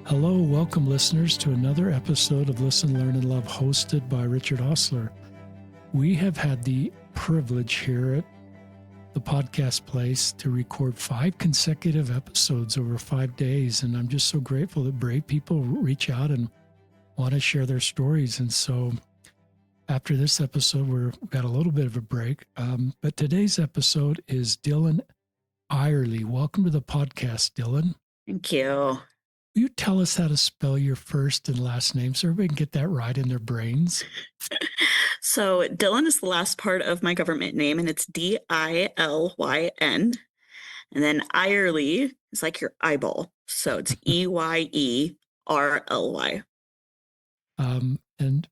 Hello, welcome listeners to another episode of Listen, Learn, and Love hosted by Richard Osler. We have had the privilege here at the podcast place to record 5 consecutive episodes over 5 days. And I'm just so grateful that brave people reach out and want to share their stories. And so after this episode, we've got a little bit of a break. But today's episode is Dilyn Eyerly. Welcome to the podcast, Dilyn. Thank you. Will you tell us how to spell your first and last name so everybody can get that right in their brains? So Dilyn is the last part of my government name, and it's Dilyn. And then Eyerly is like your eyeball. So it's Eyerly. And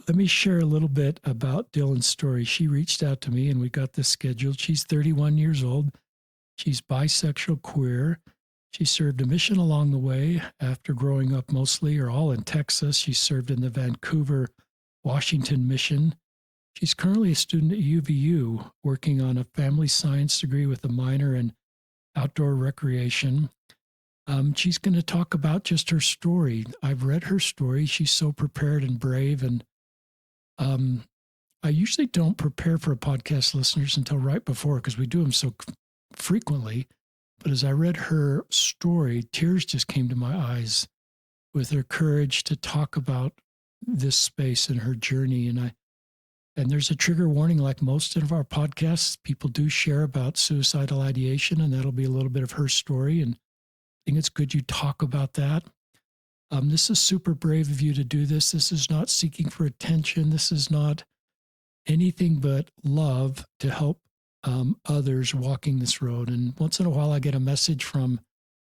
let me share a little bit about Dilyn's story. She reached out to me and we got this scheduled. She's 31 years old. She's bisexual, queer. She served a mission along the way. After growing up mostly or all in Texas, she served in the Vancouver, Washington mission. She's currently a student at UVU, working on a family science degree with a minor in outdoor recreation. She's going to talk about just her story. I've read her story. She's so prepared and brave. And I usually don't prepare for podcast listeners until right before because we do them so frequently. But as I read her story, tears just came to my eyes with her courage to talk about this space and her journey. And there's a trigger warning, like most of our podcasts, people do share about suicidal ideation, and that'll be a little bit of her story. And I think it's good you talk about that. This is super brave of you to do this. This is not seeking for attention. This is not anything but love to help others walking this road. And once in a while I get a message from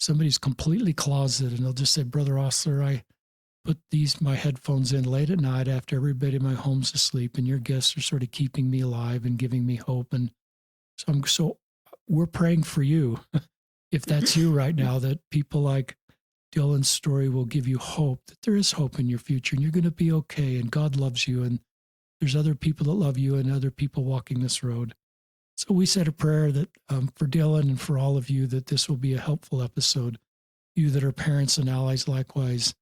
somebody who's completely closeted and they'll just say, Brother Osler, I put my headphones in late at night after everybody in my home's asleep and your guests are sort of keeping me alive and giving me hope. And so we're praying for you. If that's you right now, that people like Dilyn's story will give you hope, that there is hope in your future and you're going to be okay and God loves you and there's other people that love you and other people walking this road. So we said a prayer that for Dilyn and for all of you, that this will be a helpful episode. You that are parents and allies likewise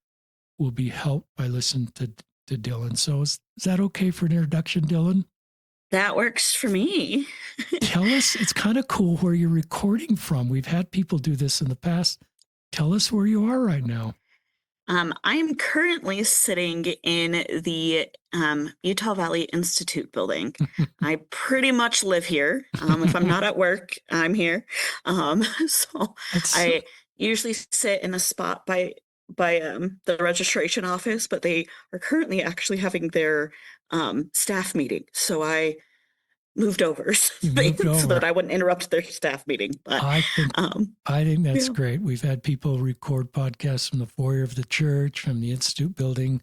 will be helped by listening to Dilyn. So is that okay for an introduction, Dilyn? That works for me. Tell us, it's kind of cool where you're recording from. We've had people do this in the past. Tell us where you are right now. I'm currently sitting in the Utah Valley Institute building. I pretty much live here. If I'm not at work, I'm here. I usually sit in a spot by the registration office, but they are currently actually having their staff meeting. So I moved over so that I wouldn't interrupt their staff meeting. But I think that's great. We've had people record podcasts from the foyer of the church, from the Institute building,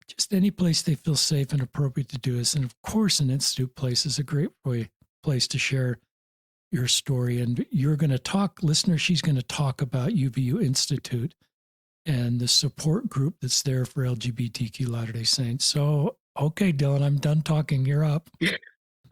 just any place they feel safe and appropriate to do this. And of course, an Institute place is a great place to share your story. And you're going to talk, listener, she's going to talk about UVU Institute and the support group that's there for LGBTQ Latter-day Saints. So, okay, Dilyn, I'm done talking. You're up.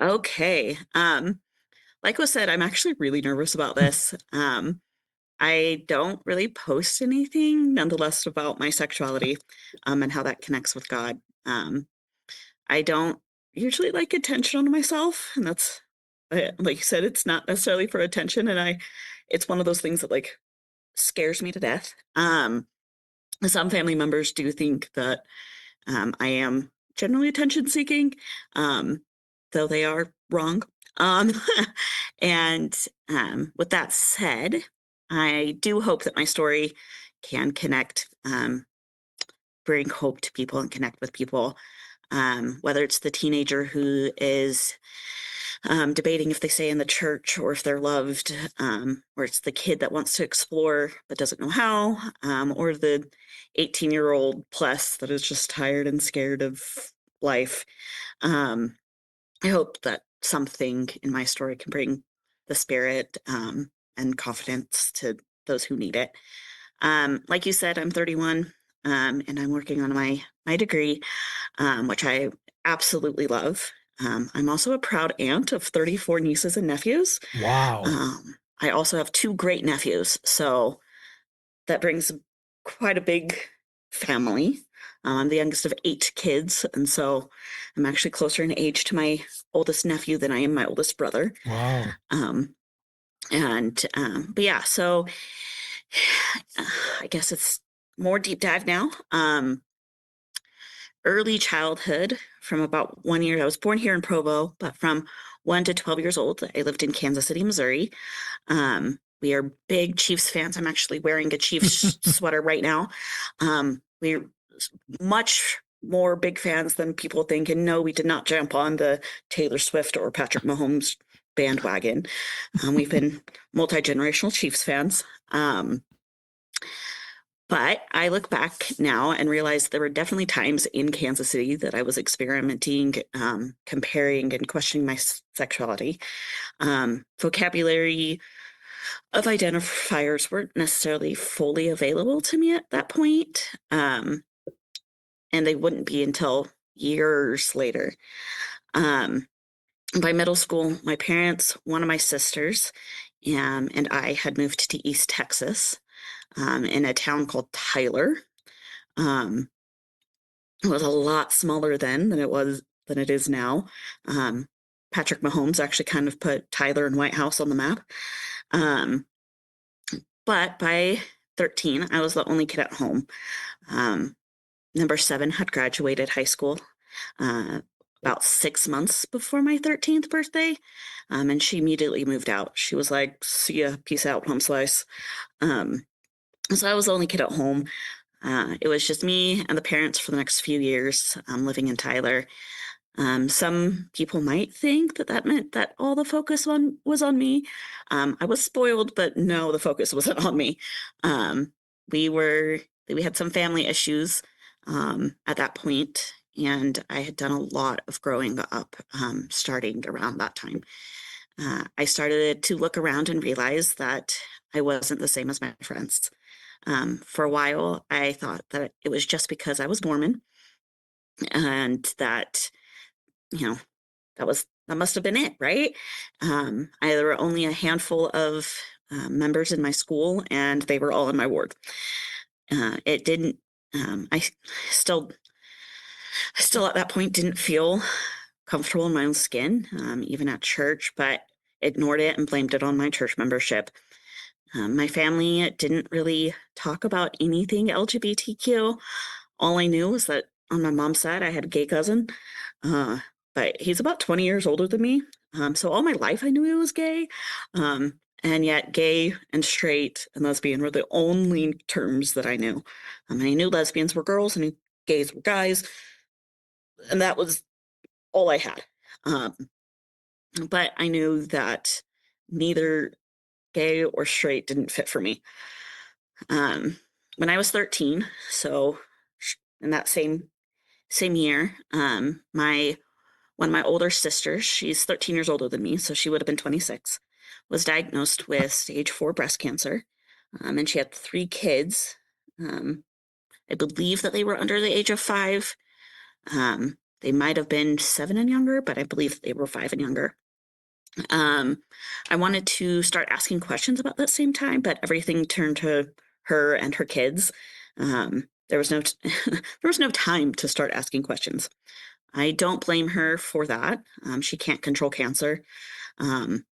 Okay. Like I said, I'm actually really nervous about this. I don't really post anything, nonetheless, about my sexuality and how that connects with God. I don't usually like attention on myself, and that's, like you said, it's not necessarily for attention, and it's one of those things that like scares me to death. Some family members do think that I am generally attention-seeking. Though they are wrong. And with that said, I do hope that my story can connect, bring hope to people and connect with people, whether it's the teenager who is debating if they stay in the church or if they're loved, or it's the kid that wants to explore but doesn't know how, or the 18-year-old plus that is just tired and scared of life. I hope that something in my story can bring the spirit and confidence to those who need it. Like you said, I'm 31 and I'm working on my degree, which I absolutely love. I'm also a proud aunt of 34 nieces and nephews. Wow. I also have 2 great nephews. So that brings quite a big family. I'm the youngest of 8 kids, and so I'm actually closer in age to my oldest nephew than I am my oldest brother. Wow. Um, but yeah, so I guess it's more deep dive now. Early childhood from about 1 year. I was born here in Provo, but from 1 to 12 years old, I lived in Kansas City, Missouri. We are big Chiefs fans. I'm actually wearing a Chiefs sweater right now. We're much more big fans than people think. And no, we did not jump on the Taylor Swift or Patrick Mahomes bandwagon. We've been multi-generational Chiefs fans. But I look back now and realize there were definitely times in Kansas City that I was experimenting, comparing and questioning my sexuality. Vocabulary of identifiers weren't necessarily fully available to me at that point. And they wouldn't be until years later. By middle school, my parents, one of my sisters, and I had moved to East Texas, in a town called Tyler. Um, it was a lot smaller then than it is now. Um, Patrick Mahomes actually kind of put Tyler and White House on the map. Um, but by 13, I was the only kid at home. Number 7 had graduated high school uh, about 6 months before my 13th birthday, and she immediately moved out. She was like, "See ya, peace out, home slice." Um, so I was the only kid at home. It was just me and the parents for the next few years, living in Tyler. Some people might think that that meant that all the focus was on me. I was spoiled, but no, the focus wasn't on me. Um, we had some family issues at that point, and I had done a lot of growing up, starting around that time. I started to look around and realize that I wasn't the same as my friends. For a while, I thought that it was just because I was Mormon, and that, you know, that must have been it, right? There were only a handful of members in my school, and they were all in my ward. It didn't. I still, still at that point didn't feel comfortable in my own skin, even at church, but ignored it and blamed it on my church membership. My family didn't really talk about anything LGBTQ. All I knew was that on my mom's side, I had a gay cousin, uh, but he's about 20 years older than me. So all my life, I knew he was gay. And yet, gay and straight and lesbian were the only terms that I knew. I knew lesbians were girls and gays were guys, and that was all I had. Um, but I knew that neither gay or straight didn't fit for me. Um, when I was 13, so in that same year, my one of my older sisters, she's 13 years older than me, so she would have been 26, was diagnosed with stage 4 breast cancer, and she had 3 kids. Um, I believe that they were under the age of 5. They might have been 7 and younger, but I believe they were 5 and younger. I wanted to start asking questions about that same time, but everything turned to her and her kids. There was no there was no time to start asking questions. I don't blame her for that. She can't control cancer, um,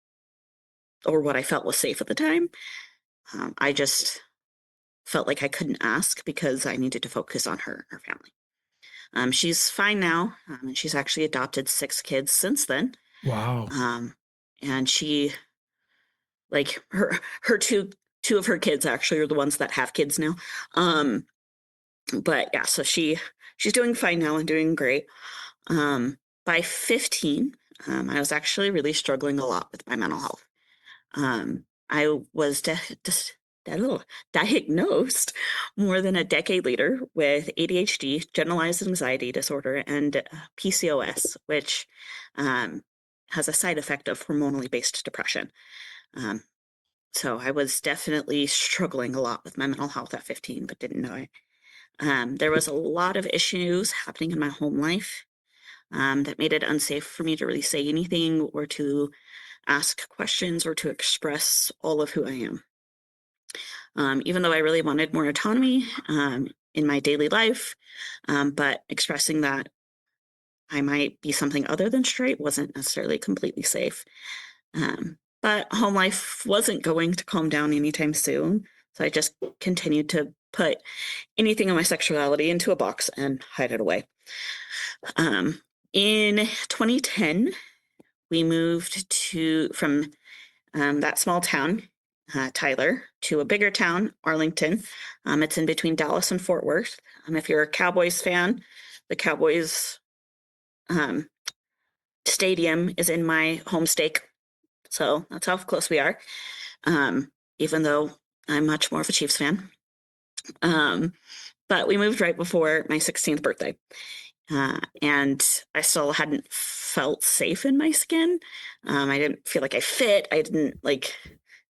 or what I felt was safe at the time. I just felt like I couldn't ask because I needed to focus on her and her family. She's fine now, and she's actually adopted 6 kids since then. Wow. Um, and she, like her two of her kids actually are the ones that have kids now. Um, but yeah, so she's doing fine now and doing great. By 15, I was actually really struggling a lot with my mental health. I was diagnosed more than a decade later with ADHD, generalized anxiety disorder, and PCOS, which has a side effect of hormonally based depression. Um, so I was definitely struggling a lot with my mental health at 15, but didn't know it. There was a lot of issues happening in my home life that made it unsafe for me to really say anything or to ask questions or to express all of who I am. even though I really wanted more autonomy in my daily life, but expressing that I might be something other than straight wasn't necessarily completely safe. But home life wasn't going to calm down anytime soon. So I just continued to put anything on my sexuality into a box and hide it away. In 2010, we moved from that small town, Tyler, to a bigger town, Arlington. It's in between Dallas and Fort Worth. If you're a Cowboys fan, the Cowboys stadium is in my home state. So that's how close we are, even though I'm much more of a Chiefs fan. But we moved right before my 16th birthday. And I still hadn't felt safe in my skin. I didn't feel like I fit. I didn't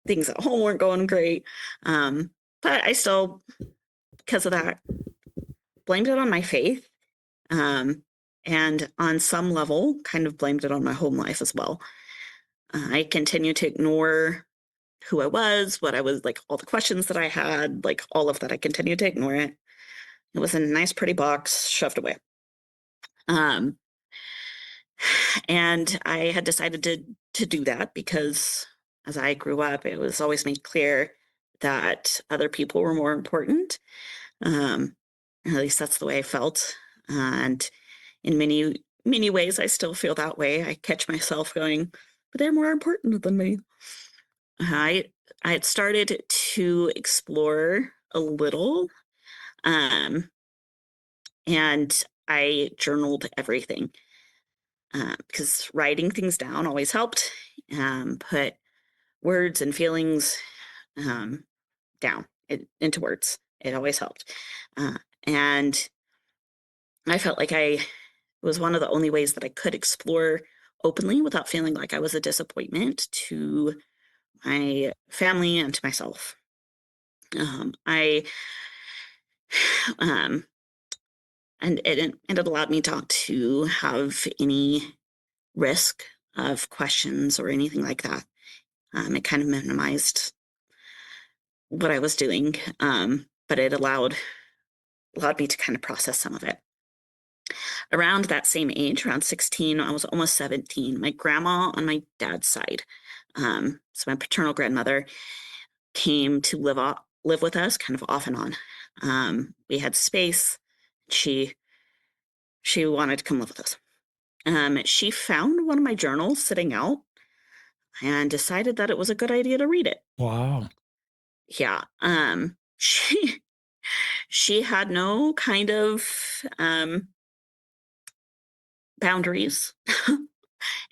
things at home weren't going great. But I still, because of that, blamed it on my faith. And on some level, kind of blamed it on my home life as well. I continued to ignore who I was, what I was all the questions that I had, all of that. I continued to ignore it. It was in a nice, pretty box, shoved away. And I had decided to do that because as I grew up, it was always made clear that other people were more important. At least that's the way I felt. And in many, many ways, I still feel that way. I catch myself going, but they're more important than me. I had started to explore a little, and I journaled everything because writing things down always helped. Put words and feelings down into words. It always helped. And I felt like it was one of the only ways that I could explore openly without feeling like I was a disappointment to my family and to myself. And it allowed me not to have any risk of questions or anything like that. It kind of minimized what I was doing, but it allowed me to kind of process some of it. Around that same age, around 16, I was almost 17, my grandma on my dad's side, so my paternal grandmother, came to live with us kind of off and on. We had space. She wanted to come live with us. She found one of my journals sitting out and decided that it was a good idea to read it. Wow. Yeah. She had no kind of boundaries.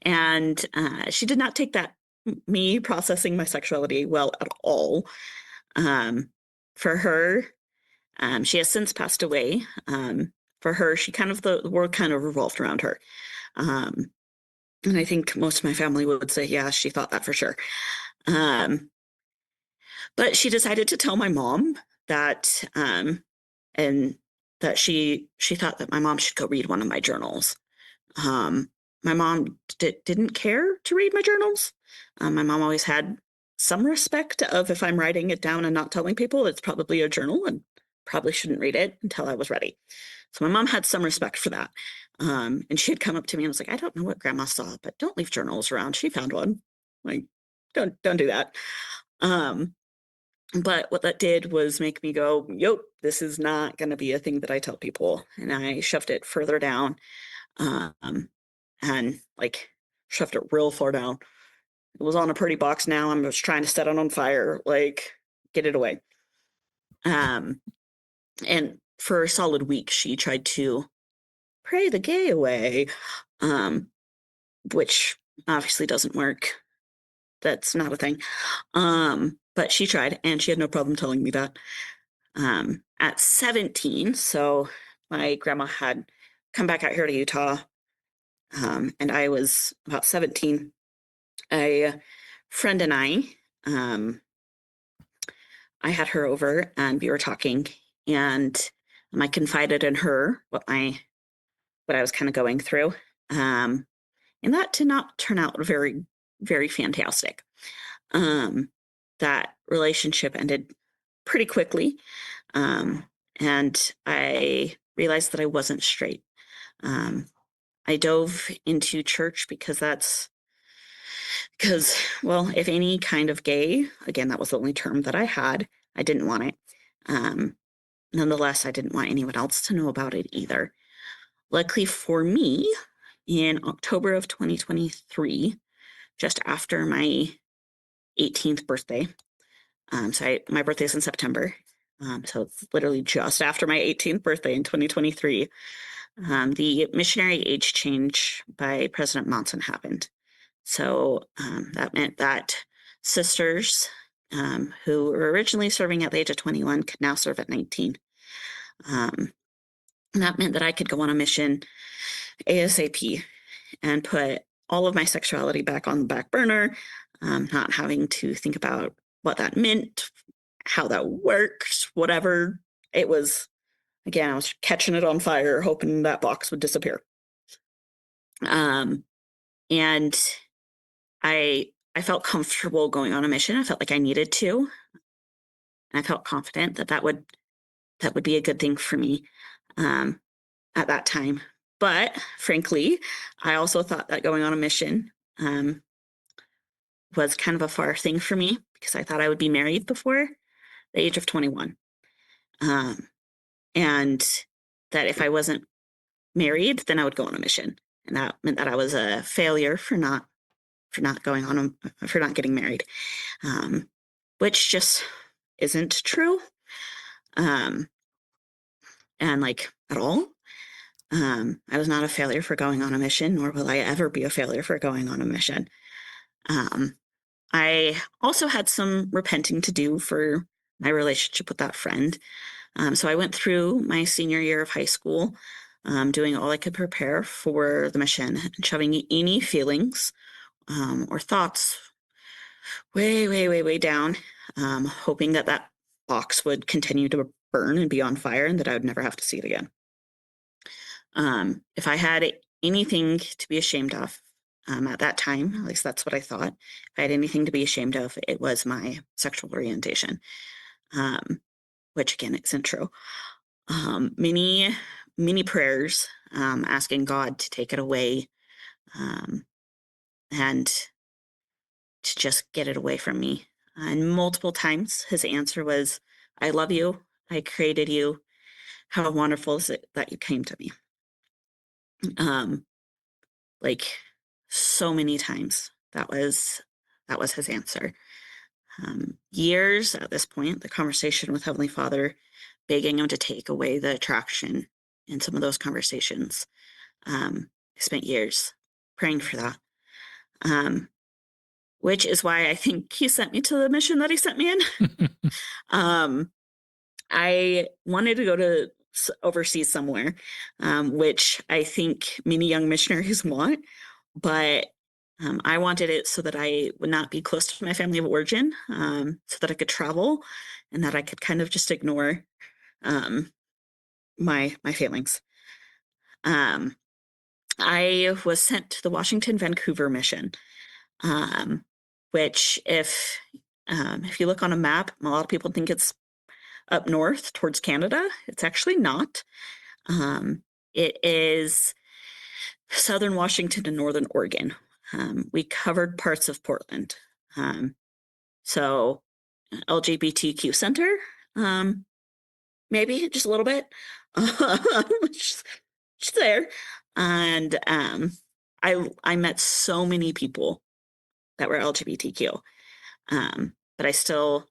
And she did not take that, me processing my sexuality well at all. For her, she has since passed away. For her, the world kind of revolved around her. And I think most of my family would say, yeah, she thought that for sure. But she decided to tell my mom that, and that she thought that my mom should go read one of my journals. My mom didn't care to read my journals. My mom always had some respect of if I'm writing it down and not telling people, it's probably a journal and probably shouldn't read it until I was ready. So my mom had some respect for that. And she had come up to me and was like, I don't know what grandma saw, but don't leave journals around. She found one. Don't do that. But what that did was make me go, yep, this is not going to be a thing that I tell people. And I shoved it further down, and shoved it real far down. It was on a pretty box now. I'm just trying to set it on fire, get it away. And for a solid week, she tried to pray the gay away, which obviously doesn't work. That's not a thing. But she tried, and she had no problem telling me that. At 17, so my grandma had come back out here to Utah, and I was about 17. A friend and I had her over, and we were talking, and I confided in her what I was kind of going through. And that did not turn out very, very fantastic. That relationship ended pretty quickly. And I realized that I wasn't straight. Um, I dove into church because, well, if any kind of gay, again, that was the only term that I had, I didn't want it. Um, Nonetheless, I didn't want anyone else to know about it either. Luckily for me, in October of 2023, just after my 18th birthday, my birthday is in September. So it's literally just after my 18th birthday in 2023. The missionary age change by President Monson happened. So that meant that sisters who were originally serving at the age of 21 could now serve at 19. And that meant that I could go on a mission ASAP and put all of my sexuality back on the back burner, not having to think about what that meant, how that worked, whatever. It was, again, I was catching it on fire, hoping that box would disappear. And I felt comfortable going on a mission. I felt like I needed to. And I felt confident that that would be a good thing for me at that time. But frankly, I also thought that going on a mission was kind of a far thing for me because I thought I would be married before the age of 21. And that if I wasn't married, then I would go on a mission. And that meant that I was a failure for not getting married, which just isn't true. And like at all. I was not a failure for going on a mission, nor will I ever be a failure for going on a mission. I also had some repenting to do for my relationship with that friend. So I went through my senior year of high school, doing all I could prepare for the mission and shoving any feelings or thoughts way, way, way, way down, hoping that that box would continue to burn and be on fire and that I would never have to see it again. If I had anything to be ashamed of at that time, at least that's what I thought, if I had anything to be ashamed of, it was my sexual orientation, which again, isn't true. Many, many prayers asking God to take it away and to just get it away from me. And multiple times his answer was, I love you. I created you. How wonderful is it that you came to me? Like so many times that was his answer. Years at this point, the conversation with Heavenly Father, begging him to take away the attraction in some of those conversations. I spent years praying for that. Which is why I think he sent me to the mission that he sent me in. I wanted to go to overseas somewhere, which I think many young missionaries want, but I wanted it so that I would not be close to my family of origin, so that I could travel and that I could kind of just ignore my feelings. I was sent to the Washington, Vancouver mission, which if you look on a map, a lot of people think it's up north towards Canada. It's actually not. It is southern Washington and northern Oregon. We covered parts of Portland. So LGBTQ center, maybe just a little bit, just there. And I met so many people that were LGBTQ, but I still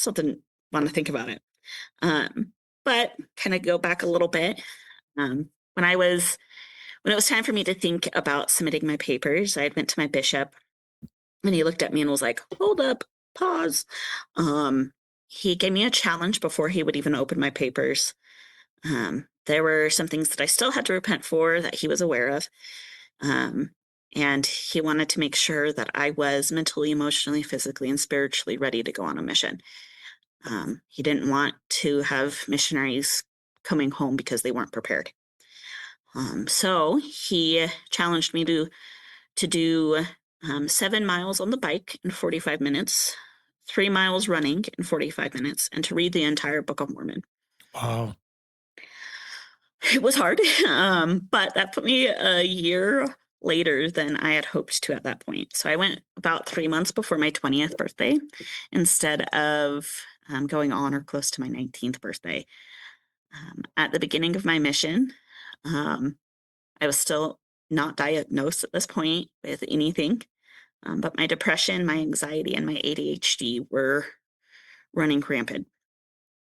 didn't want to think about it. But kind of go back a little bit. When it was time for me to think about submitting my papers, I had went to my bishop and he looked at me and was like, hold up, pause. He gave me a challenge before he would even open my papers. There were some things that I still had to repent for that he was aware of. And he wanted to make sure that I was mentally, emotionally, physically, and spiritually ready to go on a mission. He didn't want to have missionaries coming home because they weren't prepared. So he challenged me to do 7 miles on the bike in 45 minutes 3 miles running in 45 minutes, and to read the entire Book of Mormon. Wow. It was hard, but that put me a year later than I had hoped to at that point. So I went about 3 months before my 20th birthday instead of going on or close to my 19th birthday. At the beginning of my mission, um, I was still not diagnosed at this point with anything, but my depression, my anxiety, and my ADHD were running rampant.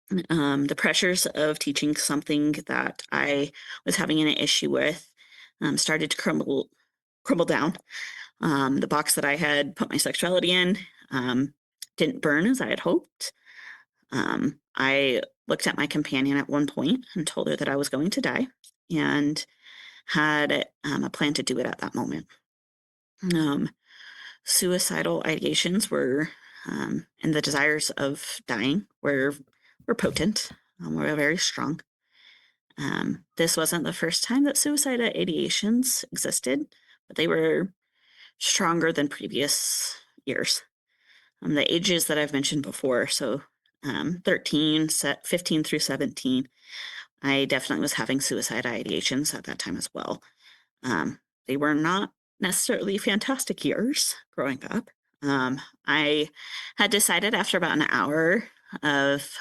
The pressures of teaching something that I was having an issue with started to crumble down. The box that I had put my sexuality in didn't burn as I had hoped. I looked at my companion at one point and told her that I was going to die, and had a plan to do it at that moment. Suicidal ideations were, and the desires of dying were potent, were very strong. This wasn't the first time that suicidal ideations existed, but they were stronger than previous years. The ages that I've mentioned before, so 15 through 17, I definitely was having suicidal ideations at that time as well. They were not necessarily fantastic years growing up. I had decided after about an hour of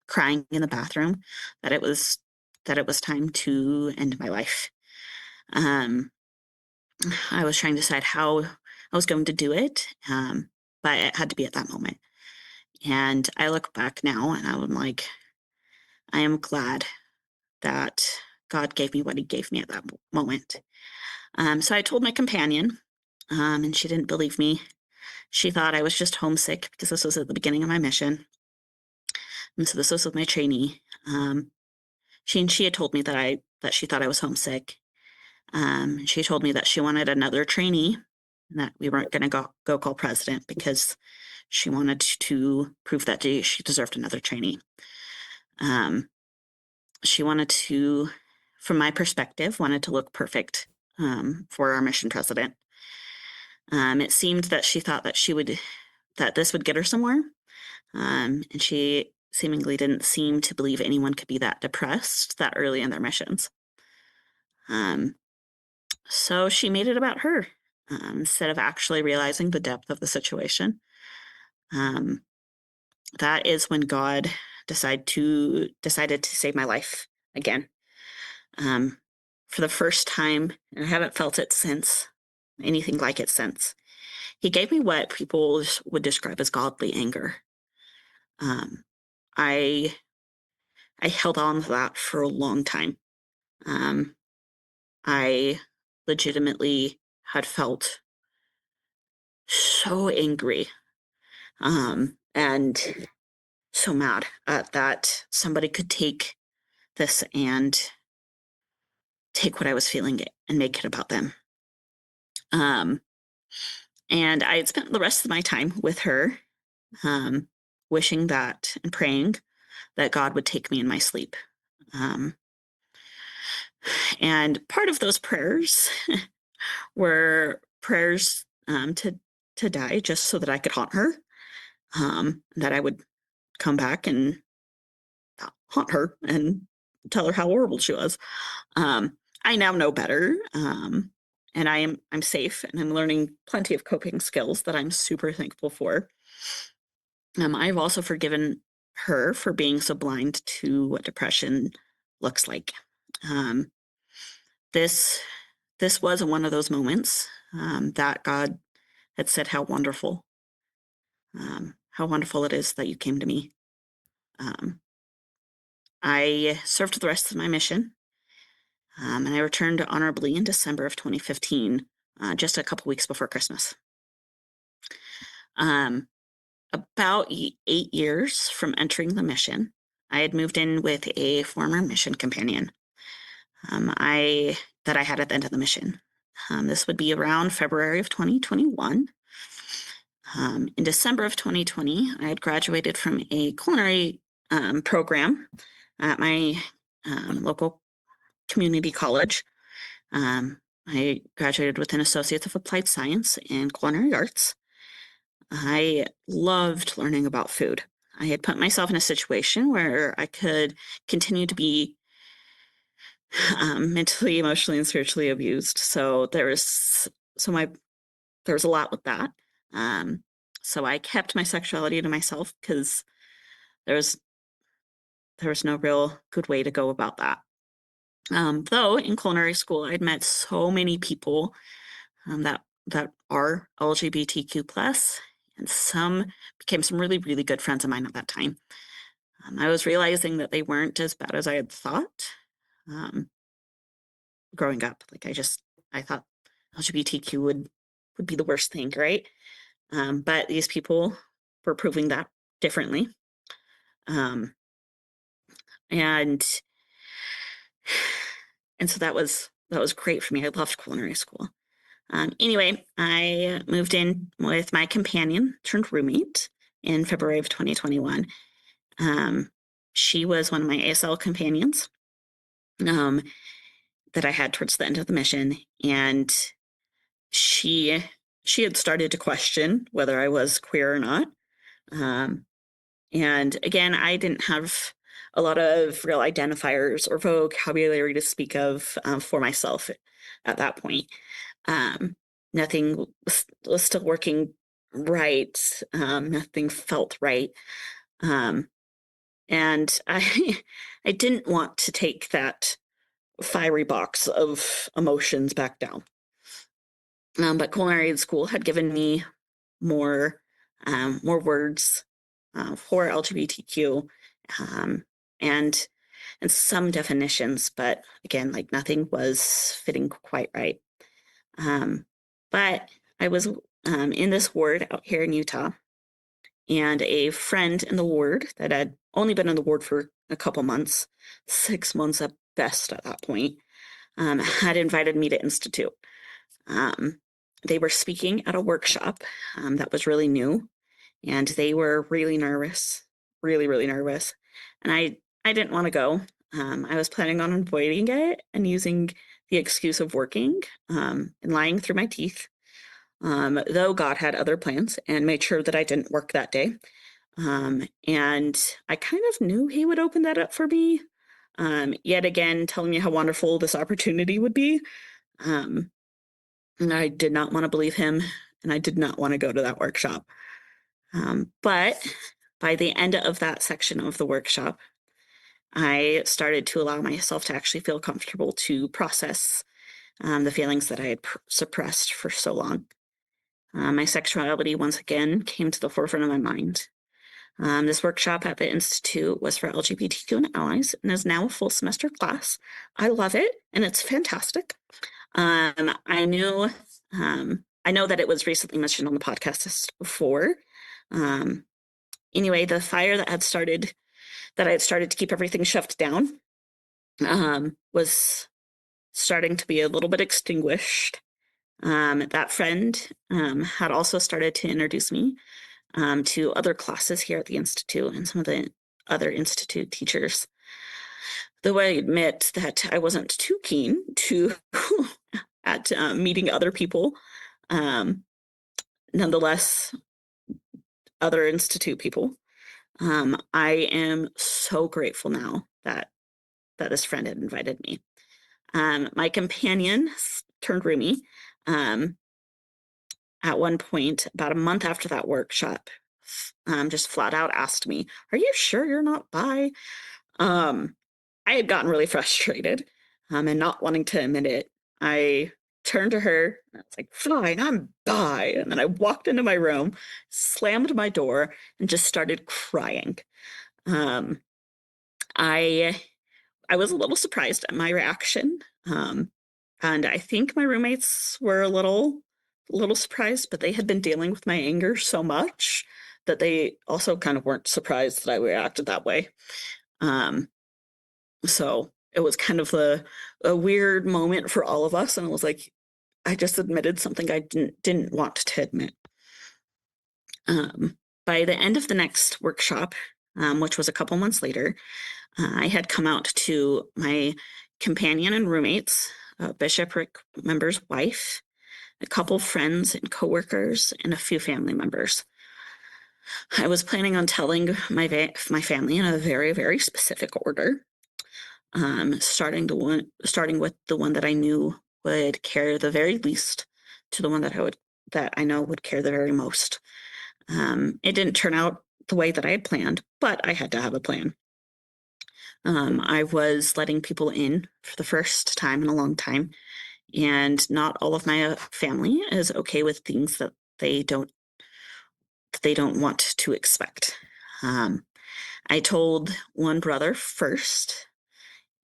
crying in the bathroom that it was time to end my life. I was trying to decide how I was going to do it, but it had to be at that moment. And I look back now and I'm like, I am glad that God gave me what he gave me at that moment. So I told my companion, and she didn't believe me. She thought I was just homesick because this was at the beginning of my mission. And so this was with my trainee. She had told me that she thought I was homesick. She told me that she wanted another trainee, and that we weren't going to go call president because she wanted to prove that she deserved another trainee. She wanted to, from my perspective, wanted to look perfect for our mission president. It seemed that she thought that this would get her somewhere. And she seemingly didn't seem to believe anyone could be that depressed that early in their missions. So she made it about her instead of actually realizing the depth of the situation. That is when God decided to save my life again. For the first time, and I haven't felt it since, anything like it since. He gave me what people would describe as godly anger. I held on to that for a long time. I legitimately had felt so angry and so mad that somebody could take this and take what I was feeling and make it about them. And I had spent the rest of my time with her, wishing that and praying that God would take me in my sleep. And part of those prayers were prayers to die just so that I could haunt her, that I would come back and haunt her and tell her how horrible she was. I now know better, and I'm safe, and I'm learning plenty of coping skills that I'm super thankful for. I've also forgiven her for being so blind to what depression looks like. This was one of those moments that God had said how wonderful it is that you came to me. I served the rest of my mission, and I returned honorably in December of 2015, just a couple weeks before Christmas. About 8 years from entering the mission, I had moved in with a former mission companion that I had at the end of the mission. This would be around February of 2021. In December of 2020, I had graduated from a culinary program at my local community college. I graduated with an Associate of Applied Science in Culinary Arts. I loved learning about food. I had put myself in a situation where I could continue to be mentally, emotionally, and spiritually abused. So there was a lot with that. Um, so I kept my sexuality to myself because there was there was no real good way to go about that. Though in culinary school, I'd met so many people that are LGBTQ plus, and some became some really, really good friends of mine at that time. I was realizing that they weren't as bad as I had thought. Um, Growing up, I thought LGBTQ would be the worst thing, right? But these people were proving that differently. Um, and and so that was great for me. I loved culinary school. Anyway, I moved in with my companion, turned roommate, in February of 2021. She was one of my ASL companions um, that I had towards the end of the mission, and she she had started to question whether I was queer or not. Um, and again, I didn't have a lot of real identifiers or vocabulary to speak of for myself at that point. Um, Nothing was still working right. Nothing felt right. Um, and I didn't want to take that fiery box of emotions back down. But culinary school had given me more more words for LGBTQ um, and and some definitions, but again, like nothing was fitting quite right. But I was in this ward out here in Utah, and a friend in the ward that had only been in the ward for a couple months, 6 months at best at that point, had invited me to Institute. Um, they were speaking at a workshop that was really new, and they were really nervous, really, really nervous. And I didn't want to go. I was planning on avoiding it and using the excuse of working and lying through my teeth. Though God had other plans and made sure that I didn't work that day. And I kind of knew He would open that up for me. Yet again, telling me how wonderful this opportunity would be. Um, and I did not want to believe Him, and I did not want to go to that workshop. But by the end of that section of the workshop, I started to allow myself to actually feel comfortable to process the feelings that I had suppressed for so long. My sexuality once again came to the forefront of my mind. This workshop at the Institute was for LGBTQ and allies and is now a full semester class. I love it, and it's fantastic. I knew, I know that it was recently mentioned on the podcast before. Anyway, the fire that I had started to keep everything shoved down, was starting to be a little bit extinguished. That friend had also started to introduce me to other classes here at the Institute and some of the other Institute teachers. Though I admit that I wasn't too keen to at meeting other people, nonetheless, other Institute people. I am so grateful now that this friend had invited me. My companion turned roomie at one point, about a month after that workshop, just flat out asked me, "Are you sure you're not bi?" I had gotten really frustrated and not wanting to admit it. I turned to her and I was like, "Fine, I'm bi." And then I walked into my room, slammed my door, and just started crying. Um, I I was a little surprised at my reaction. And I think my roommates were a little surprised, but they had been dealing with my anger so much that they also kind of weren't surprised that I reacted that way. Um, so it was kind of a weird moment for all of us. And it was like, I just admitted something I didn't want to admit. By the end of the next workshop, which was a couple months later, I had come out to my companion and roommates, a bishopric member's wife, a couple friends and coworkers, and a few family members. I was planning on telling my family in a very, very specific order. Starting with the one that I knew would care the very least to the one that I know would care the very most. It didn't turn out the way that I had planned, but I had to have a plan. I was letting people in for the first time in a long time, and not all of my family is okay with things that they don't want to expect. Um, I told one brother first,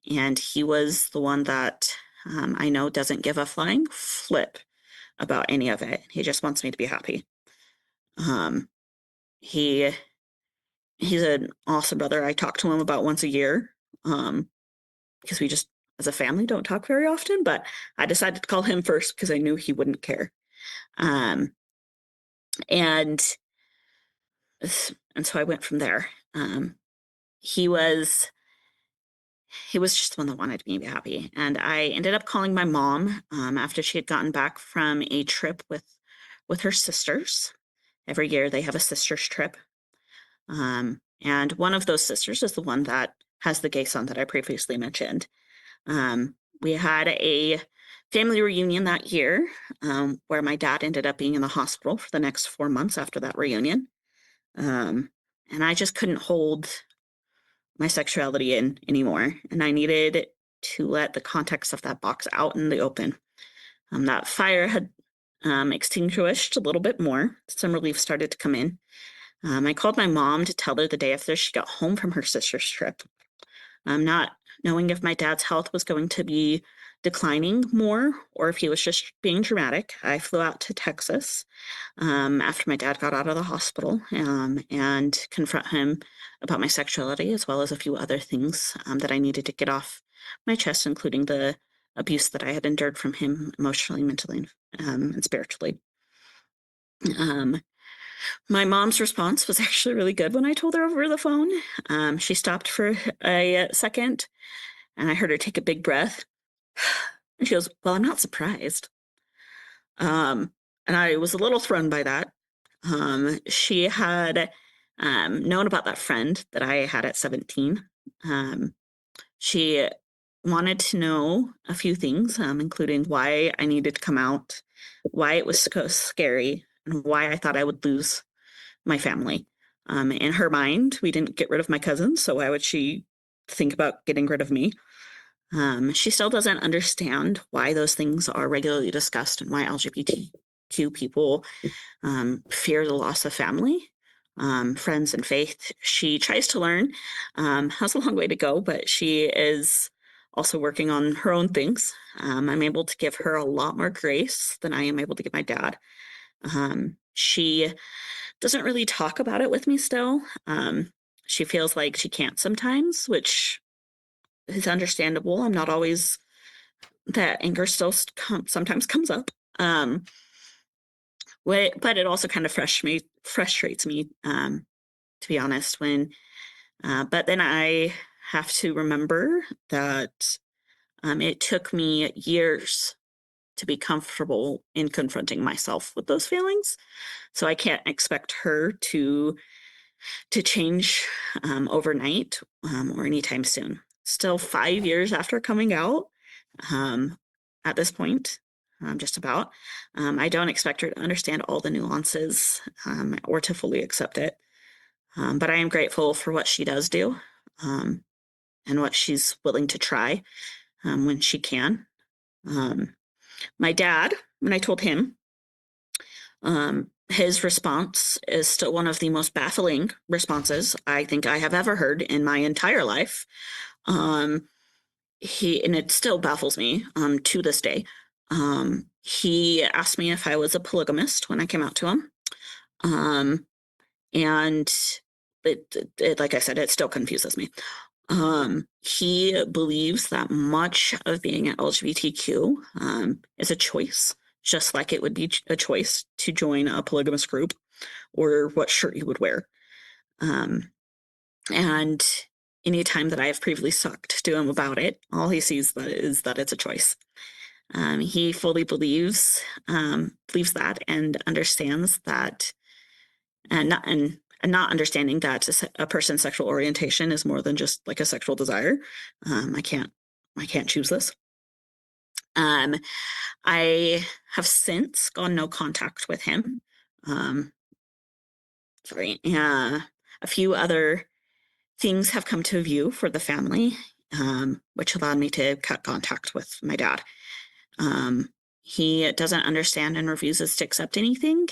and he was the one that I know doesn't give a flying flip about any of it. He just wants me to be happy. Um, he he's an awesome brother. I talk to him about once a year because we just, as a family, don't talk very often. But I decided to call him first because I knew he wouldn't care. Um, and and so I went from there. He was he was just the one that wanted me to be happy. And I ended up calling my mom after she had gotten back from a trip with her sisters. Every year they have a sisters trip. And one of those sisters is the one that has the gay son that I previously mentioned. We had a family reunion that year where my dad ended up being in the hospital for the next 4 months after that reunion. And I just couldn't hold my sexuality in anymore. And I needed to let the context of that box out in the open. That fire had extinguished a little bit more. Some relief started to come in. I called my mom to tell her the day after she got home from her sister's trip. Not knowing if my dad's health was going to be declining more or if he was just being dramatic, I flew out to Texas after my dad got out of the hospital and confront him about my sexuality as well as a few other things that I needed to get off my chest, including the abuse that I had endured from him emotionally, mentally, and spiritually. Um, my mom's response was actually really good when I told her over the phone. She stopped for a second and I heard her take a big breath. And she goes, "Well, I'm not surprised." Um, and I was a little thrown by that. She had known about that friend that I had at 17. She wanted to know a few things, including why I needed to come out, why it was so scary, and why I thought I would lose my family. In her mind, we didn't get rid of my cousins, so why would she think about getting rid of me? She still doesn't understand why those things are regularly discussed and why LGBTQ people fear the loss of family, friends, and faith. She tries to learn, has a long way to go, but she is also working on her own things. I'm able to give her a lot more grace than I am able to give my dad. She doesn't really talk about it with me still. She feels like she can't sometimes, which is understandable. I'm not always, that anger still sometimes comes up. But it also kind of frustrates me, to be honest, but then I have to remember that it took me years to be comfortable in confronting myself with those feelings. So I can't expect her to change overnight or anytime soon. Still 5 years after coming out, at this point, just about, I don't expect her to understand all the nuances or to fully accept it. But I am grateful for what she does do um, and what she's willing to try when she can. My dad, when I told him, his response is still one of the most baffling responses I think I have ever heard in my entire life. And it still baffles me to this day. He asked me if I was a polygamist when I came out to him. And like I said, it still confuses me. He believes that much of being an LGBTQ is a choice, just like it would be a choice to join a polygamous group or what shirt you would wear. And anytime that I have previously talked to him about it, all he sees is that it's a choice. He fully believes that and understands that, and and not understanding that a person's sexual orientation is more than just like a sexual desire. I can't choose this. I have since gone no contact with him. Sorry. A few other things have come to view for the family, which allowed me to cut contact with my dad. He doesn't understand and refuses to accept anything,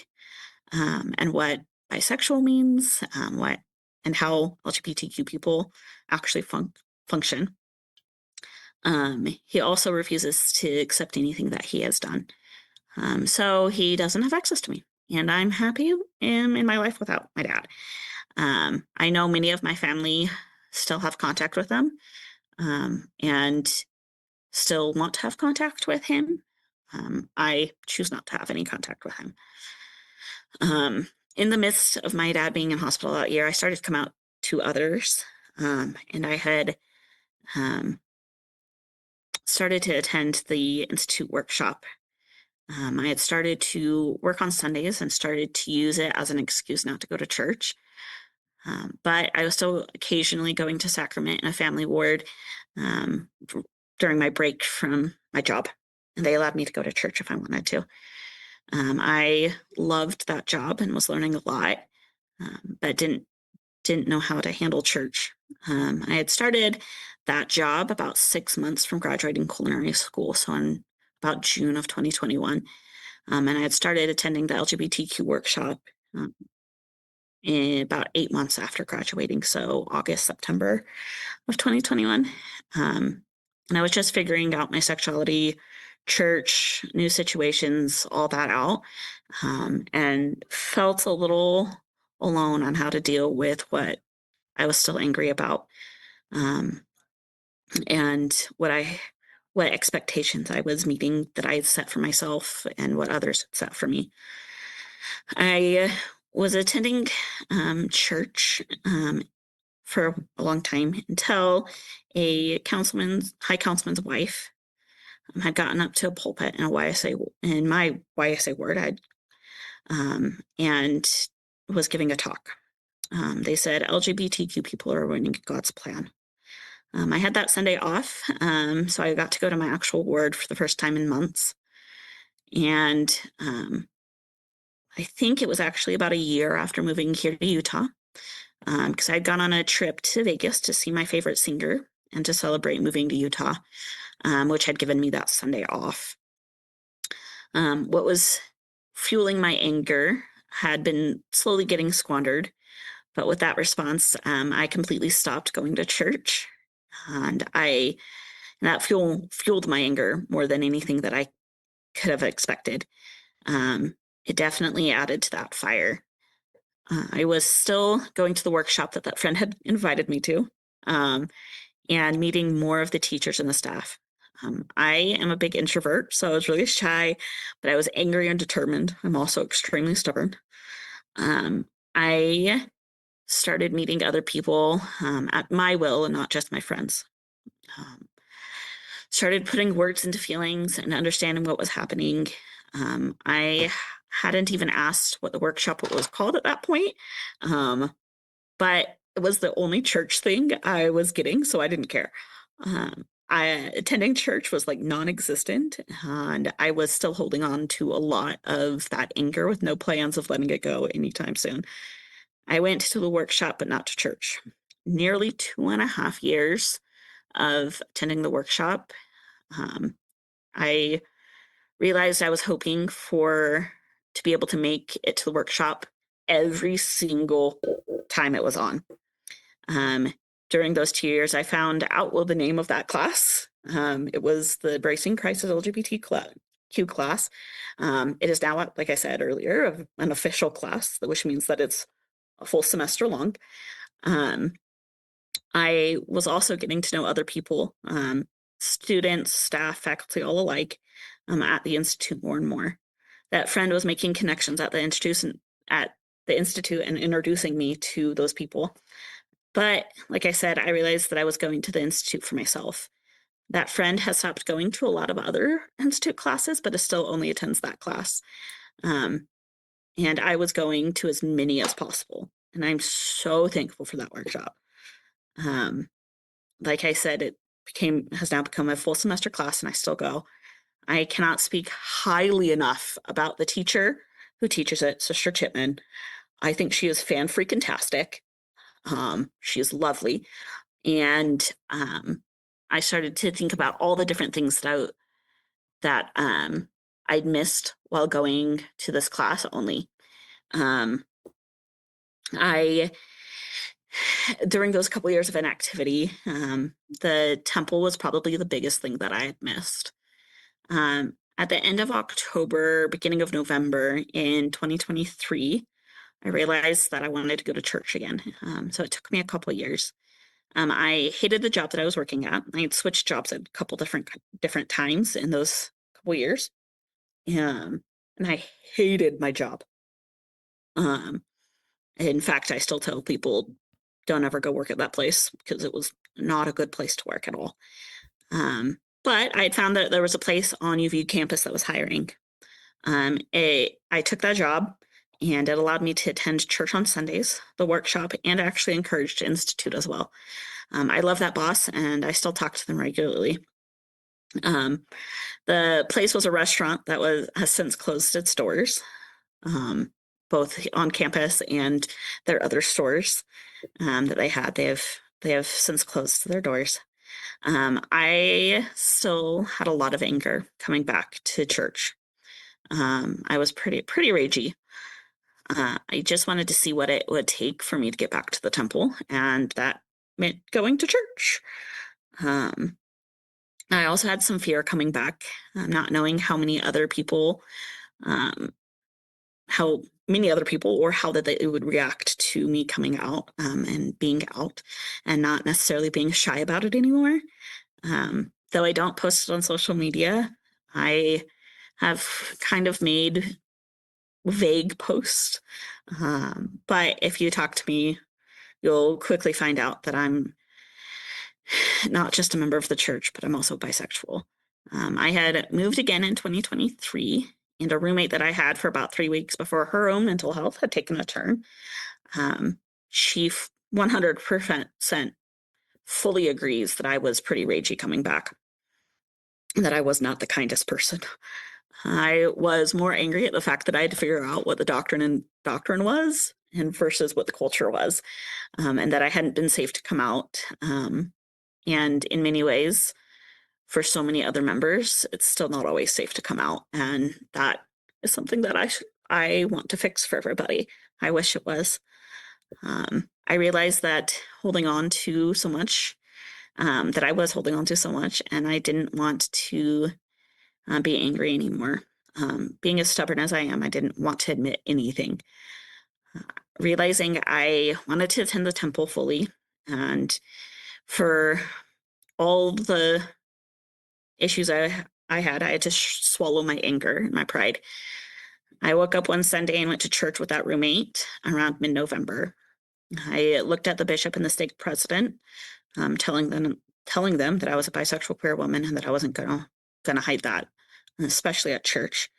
and what bisexual means, what and how LGBTQ people actually function. He also refuses to accept anything that he has done. So he doesn't have access to me, and I'm happy in my life without my dad. I know many of my family still have contact with them, and still want to have contact with him. I choose not to have any contact with him. In the midst of my dad being in hospital that year, I started to come out to others, and I had started to attend the Institute workshop. I had started to work on Sundays and started to use it as an excuse not to go to church. But I was still occasionally going to sacrament in a family ward during my break from my job. And they allowed me to go to church if I wanted to. I loved that job and was learning a lot, but didn't know how to handle church. I had started that job about 6 months from graduating culinary school, so in about June of 2021. And I had started attending the LGBTQ workshop in about 8 months after graduating, so August, September of 2021. And I was just figuring out my sexuality, church, new situations, all that out, and felt a little alone on how to deal with what I was still angry about, and what expectations I was meeting that I had set for myself and what others had set for me. I was attending church for a long time until a high councilman's wife had gotten up to a pulpit in my YSA ward, and was giving a talk. They said LGBTQ people are ruining God's plan. I had that Sunday off, so I got to go to my actual ward for the first time in months. And I think it was actually about a year after moving here to Utah, because I'd gone on a trip to Vegas to see my favorite singer and to celebrate moving to Utah, which had given me that Sunday off. What was fueling my anger had been slowly getting squandered, but with that response, I completely stopped going to church, and that fueled my anger more than anything that I could have expected. It definitely added to that fire. I was still going to the workshop that friend had invited me to, and meeting more of the teachers and the staff. I am a big introvert, so I was really shy, but I was angry and determined. I'm also extremely stubborn. I started meeting other people at my will and not just my friends. Started putting words into feelings and understanding what was happening. I hadn't even asked what the workshop was called at that point, but it was the only church thing I was getting, so I didn't care. Attending church was like non-existent, and I was still holding on to a lot of that anger with no plans of letting it go anytime soon. I went to the workshop, but not to church. Nearly 2.5 years of attending the workshop. I realized I was hoping to be able to make it to the workshop every single time it was on. During those 2 years, I found out the name of that class. It was the Bracing Christ as LGBTQ class. It is now, like I said earlier, an official class, which means that it's a full semester long. I was also getting to know other people, students, staff, faculty, all alike, at the Institute more and more. That friend was making connections at the Institute and introducing me to those people. But like I said, I realized that I was going to the Institute for myself. That friend has stopped going to a lot of other Institute classes, but still only attends that class. And I was going to as many as possible. and I'm so thankful for that workshop. Um, like I said, has now become a full semester class, and I still go. I cannot speak highly enough about the teacher who teaches it, Sister Chipman. I think she is fan freaking tastic. She is lovely. And I started to think about all the different things that I'd missed while going to this class only. Um, I During those couple years of inactivity, the temple was probably the biggest thing that I had missed. At the end of October, beginning of November in 2023, I realized that I wanted to go to church again. So it took me a couple of years. I hated the job that I was working at. I had switched jobs at a couple different times in those couple years, and I hated my job. Um, in fact, I still tell people, don't ever go work at that place because it was not a good place to work at all. But I had found that there was a place on UVU campus that was hiring. I took that job, and it allowed me to attend church on Sundays, the workshop, and actually encouraged Institute as well. I love that boss, and I still talk to them regularly. The place was a restaurant that has since closed its doors, both on campus and their other stores that they had. They have since closed their doors. I still had a lot of anger coming back to church. I was pretty ragey. I just wanted to see what it would take for me to get back to the temple, and that meant going to church. I also had some fear coming back, not knowing how many other people or how that they would react to me coming out and being out, and not necessarily being shy about it anymore. Though I don't post it on social media, I have kind of made vague posts. But if you talk to me, you'll quickly find out that I'm not just a member of the church, but I'm also bisexual. I had moved again in 2023, and a roommate that I had for about 3 weeks before her own mental health had taken a turn. She 100% fully agrees that I was pretty ragey coming back, that I was not the kindest person. I was more angry at the fact that I had to figure out what the doctrine was and versus what the culture was, and that I hadn't been safe to come out. And in many ways, for so many other members, it's still not always safe to come out. And that is something that I want to fix for everybody. I wish it was. I realized that holding on to so much, that I was holding on to so much, and I didn't want to be angry anymore. Being as stubborn as I am, I didn't want to admit anything. Realizing I wanted to attend the temple fully, and for all the issues I had to swallow my anger and my pride. I woke up one Sunday and went to church with that roommate around mid-November. I looked at the bishop and the stake president, telling them that I was a bisexual queer woman and that I wasn't gonna hide that, especially at church.